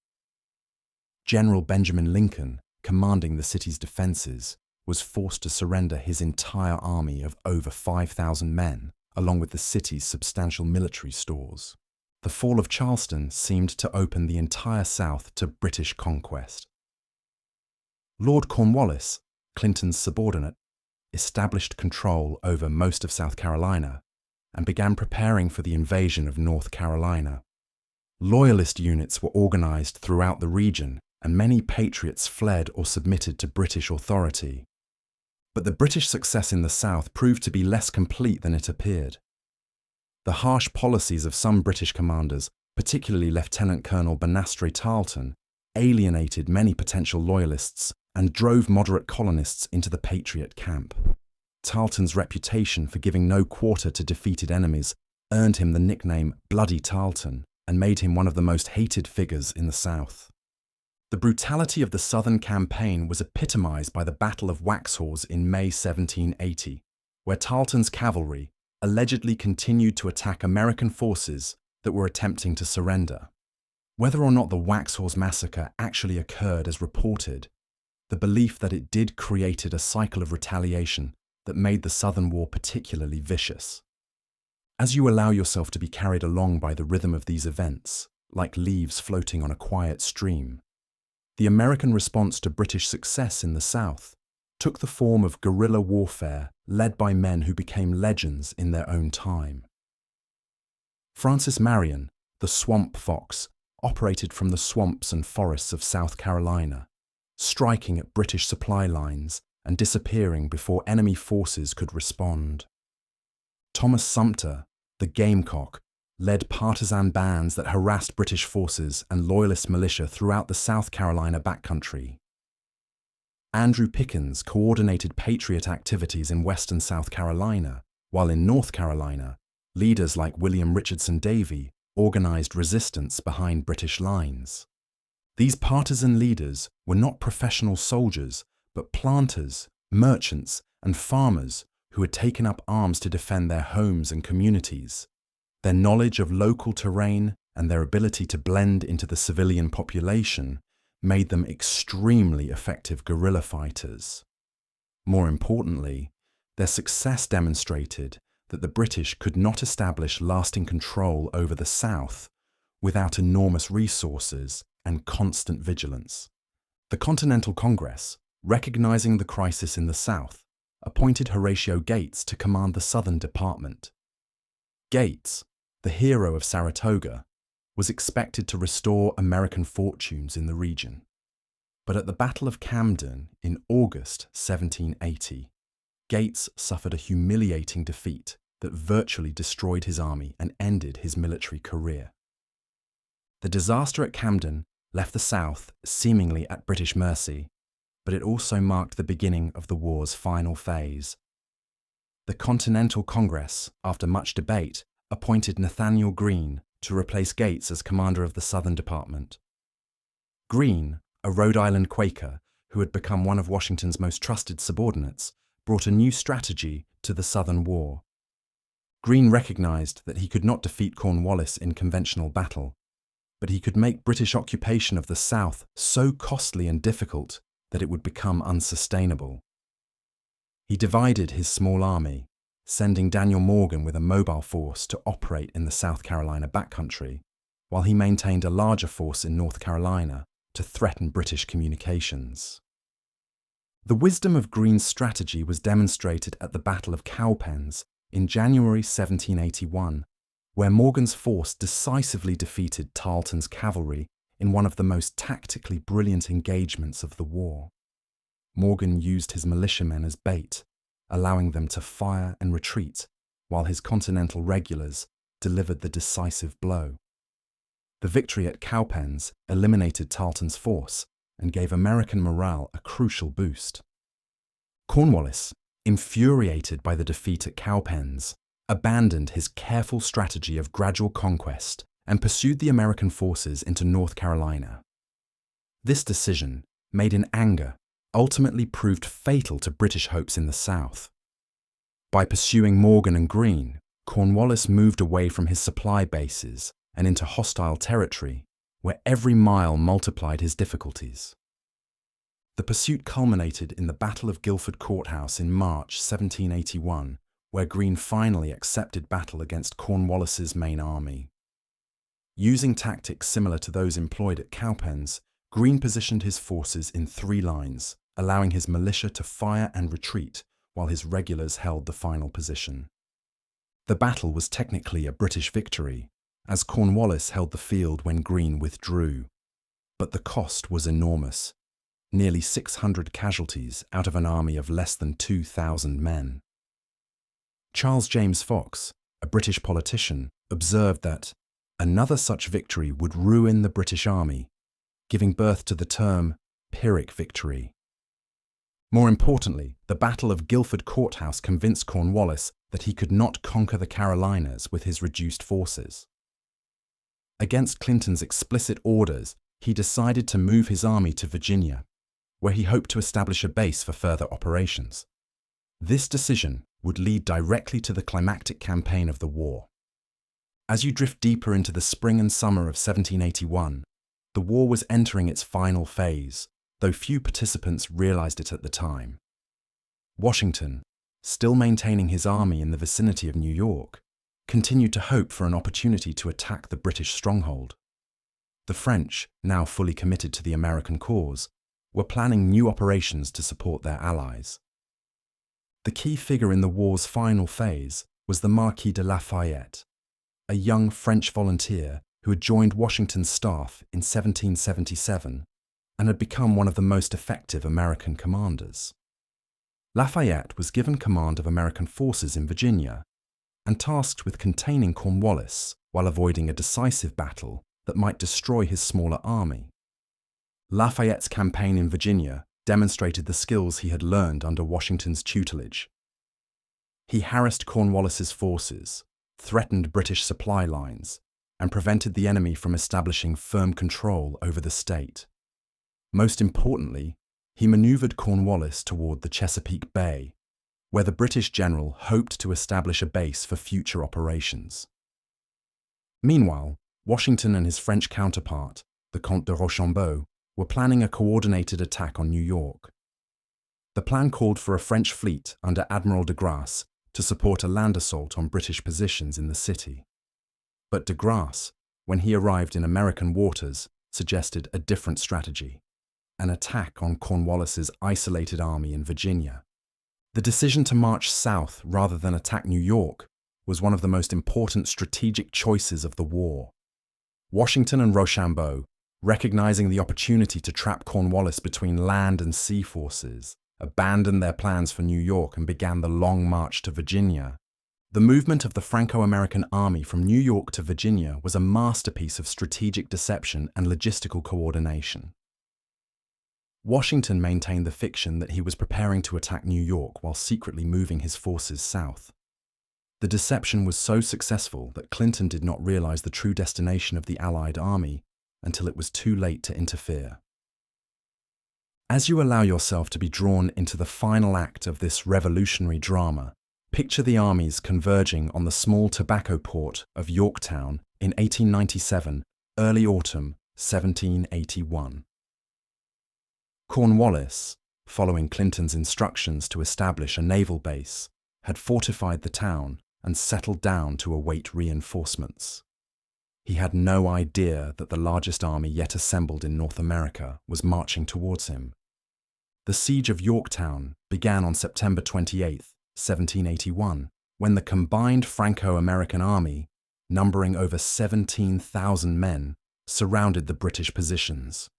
General Benjamin Lincoln, commanding the city's defenses, was forced to surrender his entire army of over 5,000 men, along with the city's substantial military stores. The fall of Charleston seemed to open the entire South to British conquest. Lord Cornwallis, Clinton's subordinate, established control over most of South Carolina and began preparing for the invasion of North Carolina. Loyalist units were organized throughout the region, and many patriots fled or submitted to British authority. But the British success in the South proved to be less complete than it appeared. The harsh policies of some British commanders, particularly Lieutenant Colonel Banastre Tarleton, alienated many potential loyalists and drove moderate colonists into the Patriot camp. Tarleton's reputation for giving no quarter to defeated enemies earned him the nickname Bloody Tarleton and made him one of the most hated figures in the South. The brutality of the Southern campaign was epitomized by the Battle of Waxhaws in May 1780, where Tarleton's cavalry allegedly continued to attack American forces that were attempting to surrender. Whether or not the Waxhaws massacre actually occurred as reported, the belief that it did created a cycle of retaliation that made the Southern War particularly vicious. As you allow yourself to be carried along by the rhythm of these events, like leaves floating on a quiet stream, the American response to British success in the South took the form of guerrilla warfare led by men who became legends in their own time. Francis Marion, the Swamp Fox, operated from the swamps and forests of South Carolina, striking at British supply lines and disappearing before enemy forces could respond. Thomas Sumter, the Gamecock, led partisan bands that harassed British forces and Loyalist militia throughout the South Carolina backcountry. Andrew Pickens coordinated Patriot activities in western South Carolina, while in North Carolina, leaders like William Richardson Davie organized resistance behind British lines. These partisan leaders were not professional soldiers, but planters, merchants, and farmers who had taken up arms to defend their homes and communities. Their knowledge of local terrain and their ability to blend into the civilian population made them extremely effective guerrilla fighters. More importantly, their success demonstrated that the British could not establish lasting control over the South without enormous resources and constant vigilance. The Continental Congress, recognizing the crisis in the South, appointed Horatio Gates to command the Southern Department. Gates, the hero of Saratoga, was expected to restore American fortunes in the region. But at the Battle of Camden in August 1780, Gates suffered a humiliating defeat that virtually destroyed his army and ended his military career. The disaster at Camden left the South seemingly at British mercy, but it also marked the beginning of the war's final phase. The Continental Congress, after much debate, appointed Nathaniel Greene to replace Gates as commander of the Southern Department. Greene, a Rhode Island Quaker who had become one of Washington's most trusted subordinates, brought a new strategy to the Southern War. Greene recognized that he could not defeat Cornwallis in conventional battle, but he could make British occupation of the South so costly and difficult that it would become unsustainable. He divided his small army, sending Daniel Morgan with a mobile force to operate in the South Carolina backcountry, while he maintained a larger force in North Carolina to threaten British communications. The wisdom of Greene's strategy was demonstrated at the Battle of Cowpens in January 1781, where Morgan's force decisively defeated Tarleton's cavalry in one of the most tactically brilliant engagements of the war. Morgan used his militiamen as bait, allowing them to fire and retreat, while his Continental regulars delivered the decisive blow. The victory at Cowpens eliminated Tarleton's force and gave American morale a crucial boost. Cornwallis, infuriated by the defeat at Cowpens, abandoned his careful strategy of gradual conquest and pursued the American forces into North Carolina. This decision, made in anger, ultimately proved fatal to British hopes in the South. By pursuing Morgan and Greene, Cornwallis moved away from his supply bases and into hostile territory, where every mile multiplied his difficulties. The pursuit culminated in the Battle of Guilford Courthouse in March 1781, where Greene finally accepted battle against Cornwallis's main army. Using tactics similar to those employed at Cowpens, Greene positioned his forces in 3 lines, allowing his militia to fire and retreat while his regulars held the final position. The battle was technically a British victory, as Cornwallis held the field when Greene withdrew. But the cost was enormous, nearly 600 casualties out of an army of less than 2,000 men. Charles James Fox, a British politician, observed that another such victory would ruin the British army, giving birth to the term Pyrrhic victory. More importantly, the Battle of Guilford Courthouse convinced Cornwallis that he could not conquer the Carolinas with his reduced forces. Against Clinton's explicit orders, he decided to move his army to Virginia, where he hoped to establish a base for further operations. This decision would lead directly to the climactic campaign of the war. As you drift deeper into the spring and summer of 1781, the war was entering its final phase, though few participants realized it at the time. Washington, still maintaining his army in the vicinity of New York, continued to hope for an opportunity to attack the British stronghold. The French, now fully committed to the American cause, were planning new operations to support their allies. The key figure in the war's final phase was the Marquis de Lafayette, a young French volunteer who had joined Washington's staff in 1777 and had become one of the most effective American commanders. Lafayette was given command of American forces in Virginia and tasked with containing Cornwallis while avoiding a decisive battle that might destroy his smaller army. Lafayette's campaign in Virginia demonstrated the skills he had learned under Washington's tutelage. He harassed Cornwallis's forces, threatened British supply lines, and prevented the enemy from establishing firm control over the state. Most importantly, he maneuvered Cornwallis toward the Chesapeake Bay, where the British general hoped to establish a base for future operations. Meanwhile, Washington and his French counterpart, the Comte de Rochambeau, were planning a coordinated attack on New York. The plan called for a French fleet under Admiral de Grasse to support a land assault on British positions in the city. But de Grasse, when he arrived in American waters, suggested a different strategy: an attack on Cornwallis's isolated army in Virginia. The decision to march south rather than attack New York was one of the most important strategic choices of the war. Washington and Rochambeau, recognizing the opportunity to trap Cornwallis between land and sea forces, abandoned their plans for New York and began the long march to Virginia. The movement of the Franco-American army from New York to Virginia was a masterpiece of strategic deception and logistical coordination. Washington maintained the fiction that he was preparing to attack New York while secretly moving his forces south. The deception was so successful that Clinton did not realize the true destination of the Allied army until it was too late to interfere. As you allow yourself to be drawn into the final act of this revolutionary drama, picture the armies converging on the small tobacco port of Yorktown in 1897, early autumn 1781. Cornwallis, following Clinton's instructions to establish a naval base, had fortified the town and settled down to await reinforcements. He had no idea that the largest army yet assembled in North America was marching towards him. The siege of Yorktown began on September 28, 1781, when the combined Franco-American army, numbering over 17,000 men, surrounded the British positions.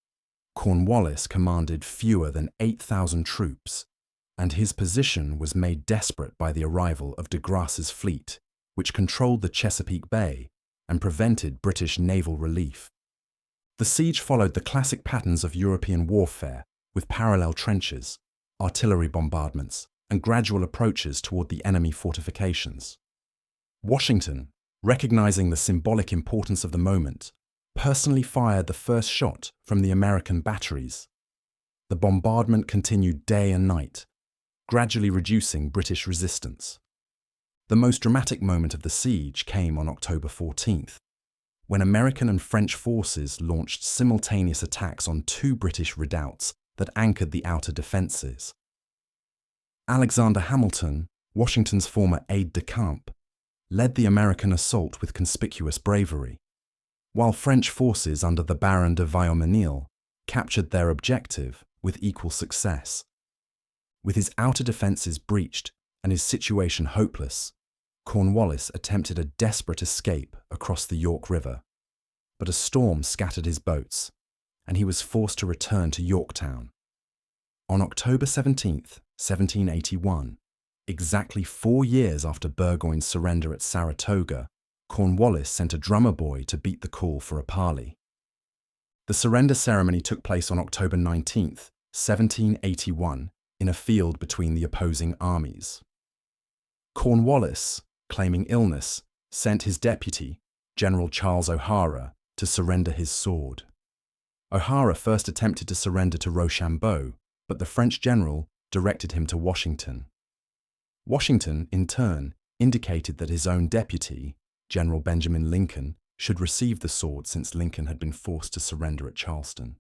Cornwallis commanded fewer than 8,000 troops, and his position was made desperate by the arrival of de Grasse's fleet, which controlled the Chesapeake Bay and prevented British naval relief. The siege followed the classic patterns of European warfare, with parallel trenches, artillery bombardments, and gradual approaches toward the enemy fortifications. Washington, recognizing the symbolic importance of the moment, personally fired the first shot from the American batteries. The bombardment continued day and night, gradually reducing British resistance. The most dramatic moment of the siege came on October 14th, when American and French forces launched simultaneous attacks on two British redoubts that anchored the outer defences. Alexander Hamilton, Washington's former aide-de-camp, led the American assault with conspicuous bravery, while French forces under the Baron de Viomenil captured their objective with equal success. With his outer defences breached and his situation hopeless, Cornwallis attempted a desperate escape across the York River, but a storm scattered his boats, and he was forced to return to Yorktown. On October 17, 1781, exactly 4 years after Burgoyne's surrender at Saratoga, Cornwallis sent a drummer boy to beat the call for a parley. The surrender ceremony took place on October 19, 1781, in a field between the opposing armies. Cornwallis, claiming illness, sent his deputy, General Charles O'Hara, to surrender his sword. O'Hara first attempted to surrender to Rochambeau, but the French general directed him to Washington. Washington, in turn, indicated that his own deputy, General Benjamin Lincoln, should receive the sword since Lincoln had been forced to surrender at Charleston.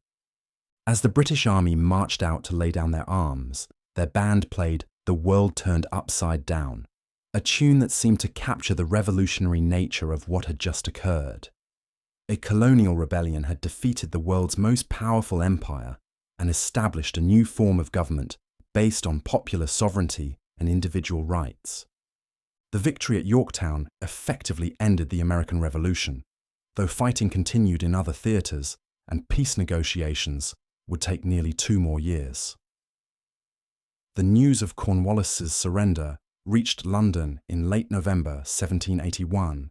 As the British Army marched out to lay down their arms, their band played "The World Turned Upside Down," a tune that seemed to capture the revolutionary nature of what had just occurred. A colonial rebellion had defeated the world's most powerful empire and established a new form of government based on popular sovereignty and individual rights. The victory at Yorktown effectively ended the American Revolution, though fighting continued in other theatres and peace negotiations would take nearly 2 more years. The news of Cornwallis's surrender reached London in late November 1781,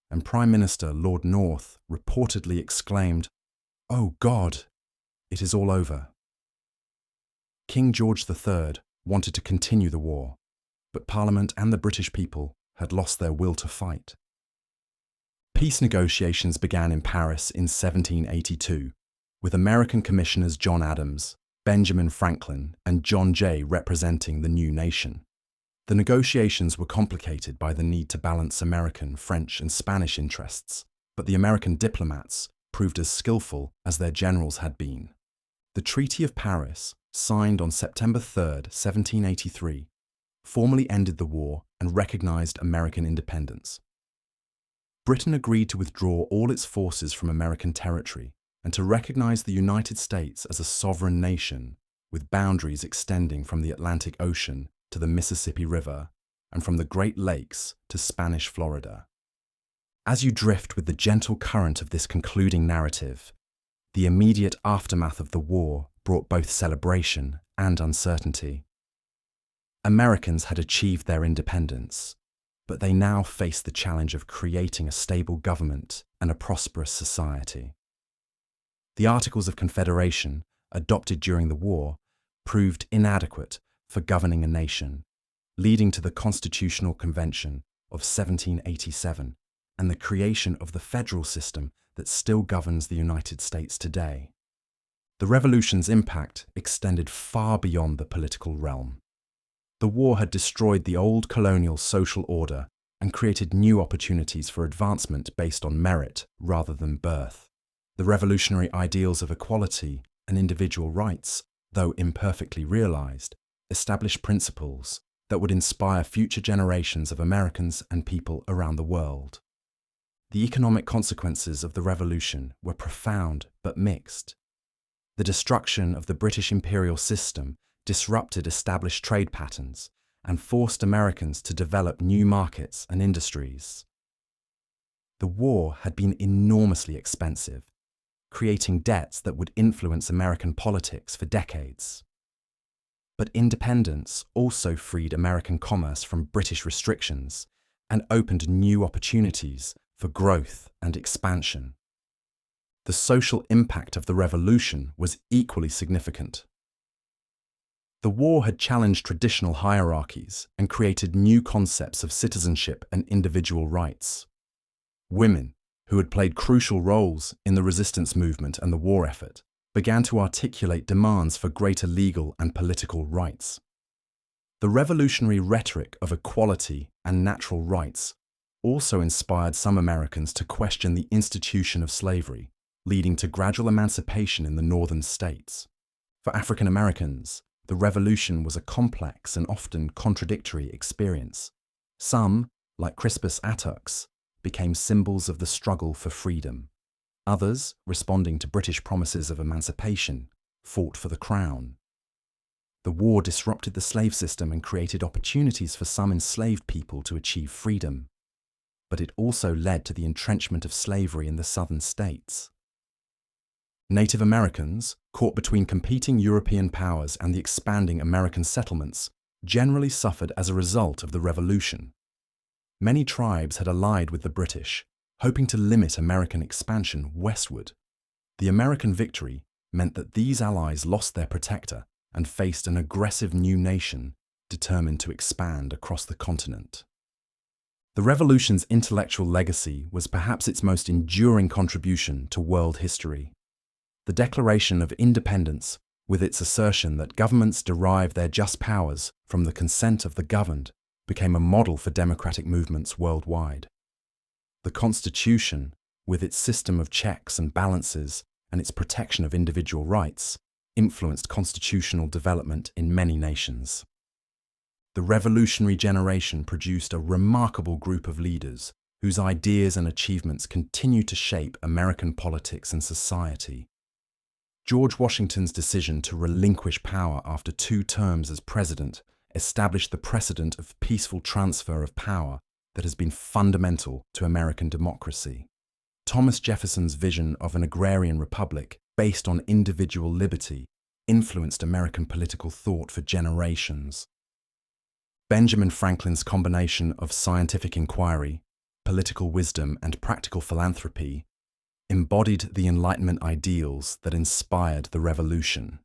and Prime Minister Lord North reportedly exclaimed, "Oh God, it is all over." King George III wanted to continue the war, but Parliament and the British people had lost their will to fight. Peace negotiations began in Paris in 1782, with American commissioners John Adams, Benjamin Franklin, and John Jay representing the new nation. The negotiations were complicated by the need to balance American, French, and Spanish interests, but the American diplomats proved as skillful as their generals had been. The Treaty of Paris, signed on September 3, 1783, formally ended the war and recognized American independence. Britain agreed to withdraw all its forces from American territory and to recognize the United States as a sovereign nation with boundaries extending from the Atlantic Ocean to the Mississippi River and from the Great Lakes to Spanish Florida. As you drift with the gentle current of this concluding narrative, the immediate aftermath of the war brought both celebration and uncertainty. Americans had achieved their independence, but they now faced the challenge of creating a stable government and a prosperous society. The Articles of Confederation, adopted during the war, proved inadequate for governing a nation, leading to the Constitutional Convention of 1787 and the creation of the federal system that still governs the United States today. The Revolution's impact extended far beyond the political realm. The war had destroyed the old colonial social order and created new opportunities for advancement based on merit rather than birth. The revolutionary ideals of equality and individual rights, though imperfectly realized, established principles that would inspire future generations of Americans and people around the world. The economic consequences of the revolution were profound but mixed. The destruction of the British imperial system disrupted established trade patterns and forced Americans to develop new markets and industries. The war had been enormously expensive, creating debts that would influence American politics for decades. But independence also freed American commerce from British restrictions and opened new opportunities for growth and expansion. The social impact of the revolution was equally significant. The war had challenged traditional hierarchies and created new concepts of citizenship and individual rights. Women, who had played crucial roles in the resistance movement and the war effort, began to articulate demands for greater legal and political rights. The revolutionary rhetoric of equality and natural rights also inspired some Americans to question the institution of slavery, leading to gradual emancipation in the northern states. For African Americans, the revolution was a complex and often contradictory experience. Some, like Crispus Attucks, became symbols of the struggle for freedom. Others, responding to British promises of emancipation, fought for the crown. The war disrupted the slave system and created opportunities for some enslaved people to achieve freedom. But it also led to the entrenchment of slavery in the southern states. Native Americans, caught between competing European powers and the expanding American settlements, generally suffered as a result of the revolution. Many tribes had allied with the British, hoping to limit American expansion westward. The American victory meant that these allies lost their protector and faced an aggressive new nation determined to expand across the continent. The Revolution's intellectual legacy was perhaps its most enduring contribution to world history. The Declaration of Independence, with its assertion that governments derive their just powers from the consent of the governed, became a model for democratic movements worldwide. The Constitution, with its system of checks and balances and its protection of individual rights, influenced constitutional development in many nations. The revolutionary generation produced a remarkable group of leaders whose ideas and achievements continue to shape American politics and society. George Washington's decision to relinquish power after 2 terms as president established the precedent of peaceful transfer of power that has been fundamental to American democracy. Thomas Jefferson's vision of an agrarian republic based on individual liberty influenced American political thought for generations. Benjamin Franklin's combination of scientific inquiry, political wisdom, and practical philanthropy embodied the Enlightenment ideals that inspired the Revolution.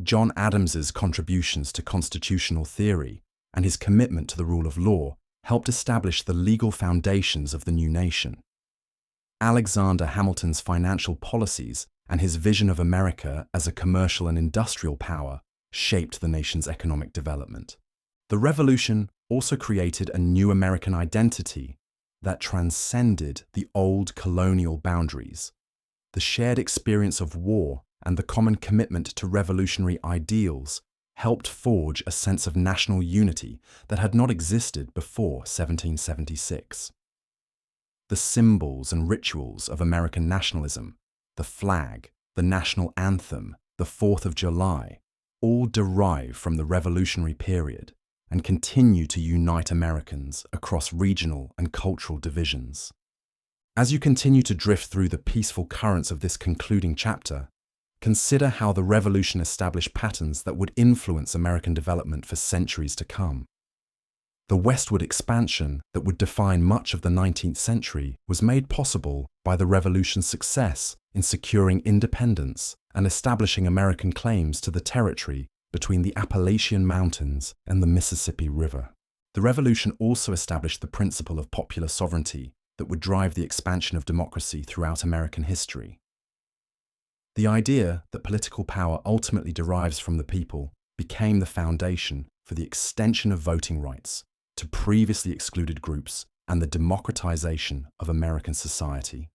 John Adams's contributions to constitutional theory and his commitment to the rule of law helped establish the legal foundations of the new nation. Alexander Hamilton's financial policies and his vision of America as a commercial and industrial power shaped the nation's economic development. The Revolution also created a new American identity that transcended the old colonial boundaries. The shared experience of war and the common commitment to revolutionary ideals helped forge a sense of national unity that had not existed before 1776. The symbols and rituals of American nationalism, the flag, the national anthem, the 4th of July, all derive from the revolutionary period and continue to unite Americans across regional and cultural divisions. As you continue to drift through the peaceful currents of this concluding chapter, consider how the Revolution established patterns that would influence American development for centuries to come. The westward expansion that would define much of the 19th century was made possible by the Revolution's success in securing independence and establishing American claims to the territory between the Appalachian Mountains and the Mississippi River. The Revolution also established the principle of popular sovereignty that would drive the expansion of democracy throughout American history. The idea that political power ultimately derives from the people became the foundation for the extension of voting rights to previously excluded groups and the democratization of American society.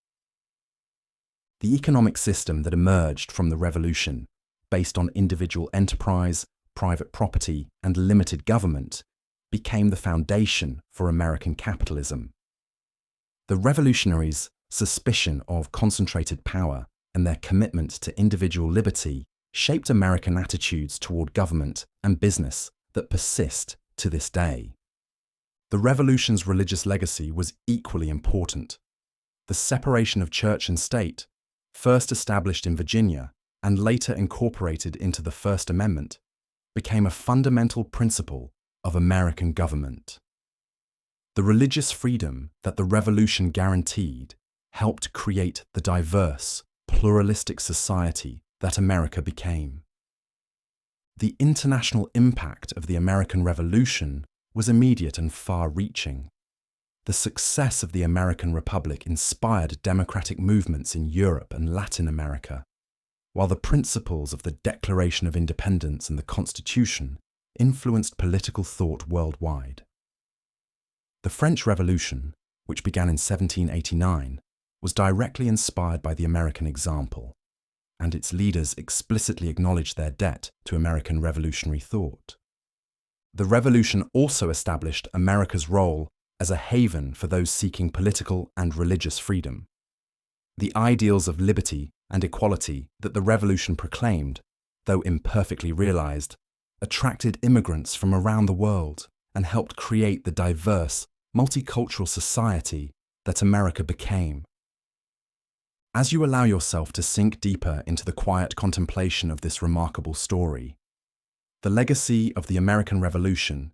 The economic system that emerged from the Revolution, based on individual enterprise, private property, and limited government, became the foundation for American capitalism. The revolutionaries' suspicion of concentrated power and their commitment to individual liberty shaped American attitudes toward government and business that persist to this day. The Revolution's religious legacy was equally important. The separation of church and state, first established in Virginia and later incorporated into the First Amendment, became a fundamental principle of American government. The religious freedom that the Revolution guaranteed helped create the diverse, pluralistic society that America became. The international impact of the American Revolution was immediate and far-reaching. The success of the American Republic inspired democratic movements in Europe and Latin America, while the principles of the Declaration of Independence and the Constitution influenced political thought worldwide. The French Revolution, which began in 1789, was directly inspired by the American example, and its leaders explicitly acknowledged their debt to American revolutionary thought. The Revolution also established America's role as a haven for those seeking political and religious freedom. The ideals of liberty and equality that the Revolution proclaimed, though imperfectly realized, attracted immigrants from around the world and helped create the diverse, multicultural society that America became. As you allow yourself to sink deeper into the quiet contemplation of this remarkable story, the legacy of the American Revolution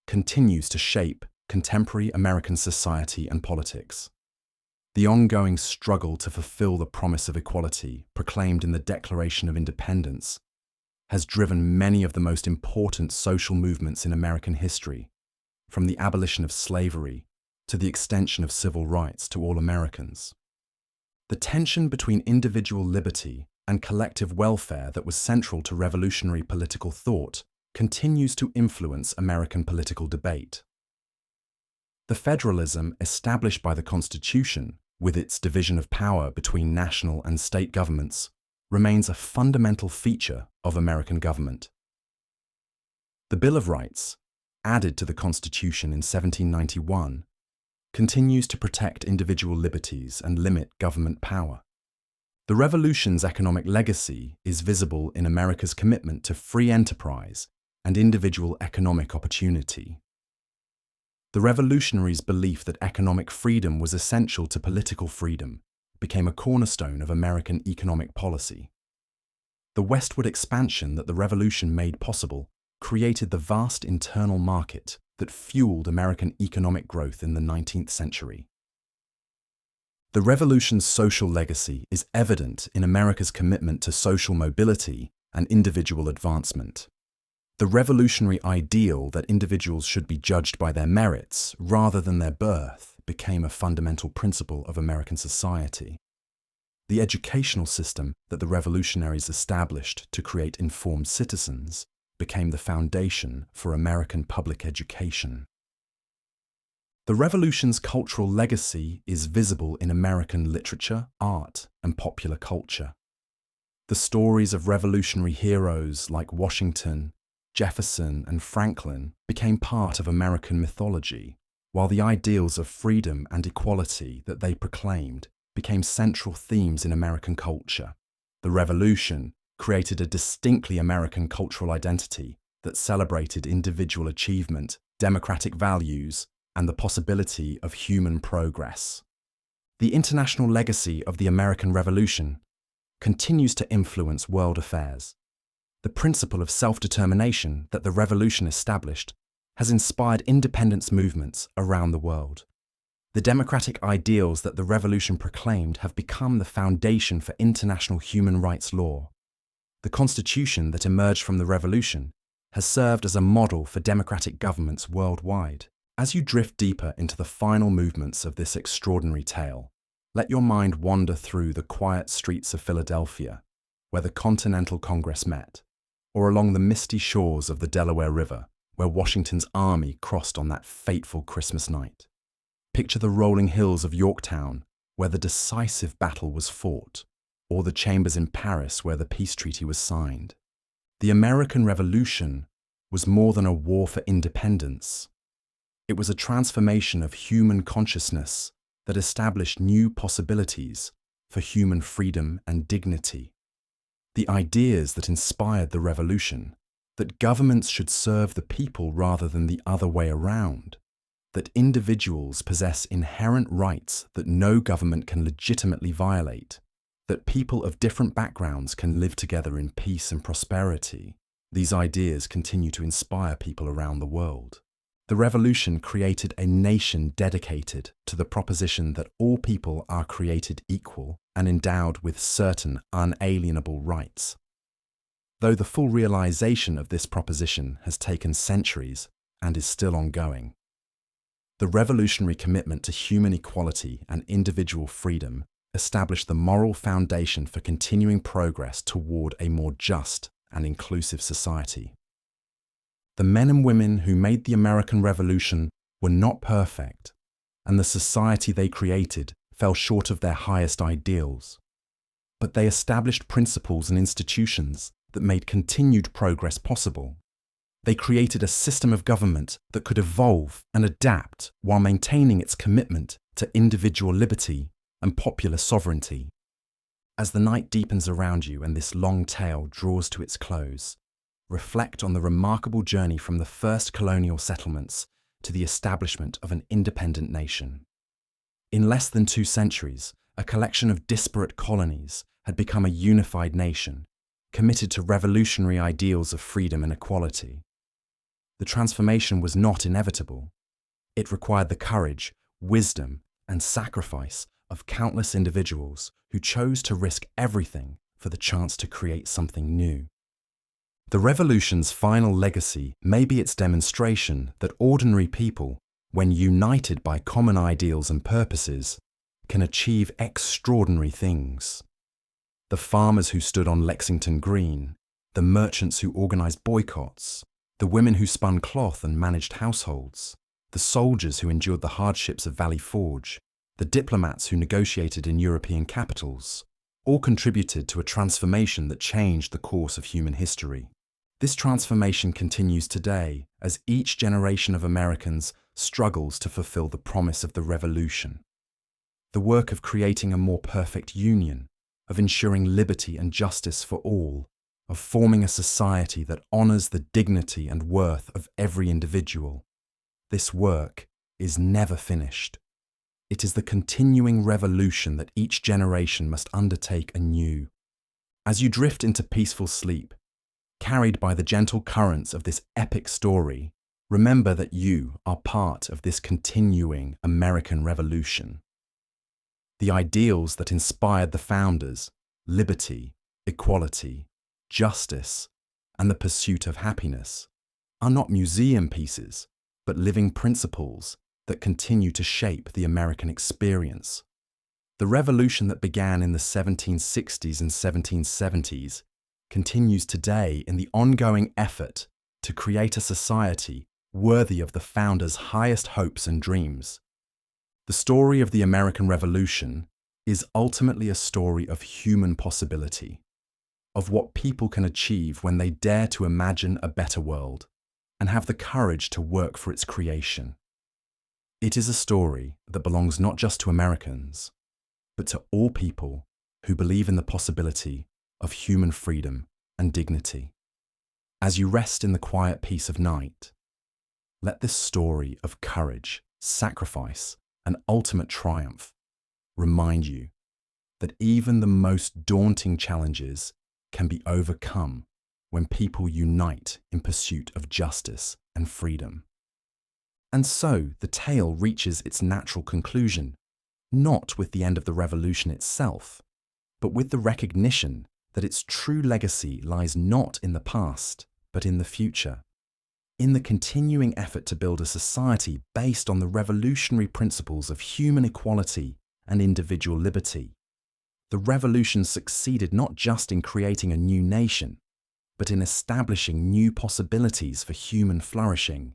continues to shape contemporary American society and politics. The ongoing struggle to fulfill the promise of equality proclaimed in the Declaration of Independence has driven many of the most important social movements in American history, from the abolition of slavery to the extension of civil rights to all Americans. The tension between individual liberty and collective welfare that was central to revolutionary political thought continues to influence American political debate. The federalism established by the Constitution, with its division of power between national and state governments, remains a fundamental feature of American government. The Bill of Rights, added to the Constitution in 1791, continues to protect individual liberties and limit government power. The Revolution's economic legacy is visible in America's commitment to free enterprise and individual economic opportunity. The revolutionaries' belief that economic freedom was essential to political freedom became a cornerstone of American economic policy. The westward expansion that the Revolution made possible created the vast internal market that fueled American economic growth in the 19th century. The Revolution's social legacy is evident in America's commitment to social mobility and individual advancement. The revolutionary ideal that individuals should be judged by their merits rather than their birth became a fundamental principle of American society. The educational system that the revolutionaries established to create informed citizens became the foundation for American public education. The Revolution's cultural legacy is visible in American literature, art, and popular culture. The stories of revolutionary heroes like Washington, Jefferson, and Franklin became part of American mythology, while the ideals of freedom and equality that they proclaimed became central themes in American culture. The Revolution created a distinctly American cultural identity that celebrated individual achievement, democratic values, and the possibility of human progress. The international legacy of the American Revolution continues to influence world affairs. The principle of self-determination that the Revolution established has inspired independence movements around the world. The democratic ideals that the Revolution proclaimed have become the foundation for international human rights law. The Constitution that emerged from the Revolution has served as a model for democratic governments worldwide. As you drift deeper into the final movements of this extraordinary tale, let your mind wander through the quiet streets of Philadelphia, where the Continental Congress met, or along the misty shores of the Delaware River, where Washington's army crossed on that fateful Christmas night. Picture the rolling hills of Yorktown, where the decisive battle was fought, or the chambers in Paris where the peace treaty was signed. The American Revolution was more than a war for independence. It was a transformation of human consciousness that established new possibilities for human freedom and dignity. The ideas that inspired the revolution, that governments should serve the people rather than the other way around, that individuals possess inherent rights that no government can legitimately violate, that people of different backgrounds can live together in peace and prosperity. These ideas continue to inspire people around the world. The revolution created a nation dedicated to the proposition that all people are created equal and endowed with certain unalienable rights. Though the full realization of this proposition has taken centuries and is still ongoing, the revolutionary commitment to human equality and individual freedom established the moral foundation for continuing progress toward a more just and inclusive society. The men and women who made the American Revolution were not perfect, and the society they created fell short of their highest ideals. But they established principles and institutions that made continued progress possible. They created a system of government that could evolve and adapt while maintaining its commitment to individual liberty and popular sovereignty. As the night deepens around you and this long tale draws to its close, reflect on the remarkable journey from the first colonial settlements to the establishment of an independent nation. In less than 2 centuries, a collection of disparate colonies had become a unified nation, committed to revolutionary ideals of freedom and equality. The transformation was not inevitable. It required the courage, wisdom, and sacrifice of countless individuals who chose to risk everything for the chance to create something new. The revolution's final legacy may be its demonstration that ordinary people when united by common ideals and purposes, can achieve extraordinary things. The farmers who stood on Lexington Green, the merchants who organized boycotts, the women who spun cloth and managed households, the soldiers who endured the hardships of Valley Forge, the diplomats who negotiated in European capitals, all contributed to a transformation that changed the course of human history. This transformation continues today as each generation of Americans struggles to fulfill the promise of the Revolution. The work of creating a more perfect union, of ensuring liberty and justice for all, of forming a society that honors the dignity and worth of every individual. This work is never finished. It is the continuing revolution that each generation must undertake anew. As you drift into peaceful sleep, carried by the gentle currents of this epic story, remember that you are part of this continuing American Revolution. The ideals that inspired the founders, liberty, equality, justice, and the pursuit of happiness, are not museum pieces, but living principles that continue to shape the American experience. The revolution that began in the 1760s and 1770s continues today in the ongoing effort to create a society worthy of the founders' highest hopes and dreams. The story of the American Revolution is ultimately a story of human possibility, of what people can achieve when they dare to imagine a better world and have the courage to work for its creation. It is a story that belongs not just to Americans, but to all people who believe in the possibility of human freedom and dignity. As you rest in the quiet peace of night, let this story of courage, sacrifice, and ultimate triumph remind you that even the most daunting challenges can be overcome when people unite in pursuit of justice and freedom. And so the tale reaches its natural conclusion, not with the end of the revolution itself, but with the recognition that its true legacy lies not in the past, but in the future, in the continuing effort to build a society based on the revolutionary principles of human equality and individual liberty. The revolution succeeded not just in creating a new nation, but in establishing new possibilities for human flourishing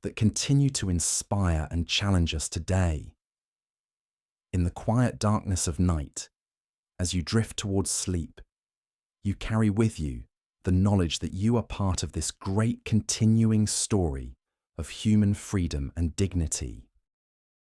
that continue to inspire and challenge us today. In the quiet darkness of night, as you drift towards sleep, you carry with you the knowledge that you are part of this great continuing story of human freedom and dignity.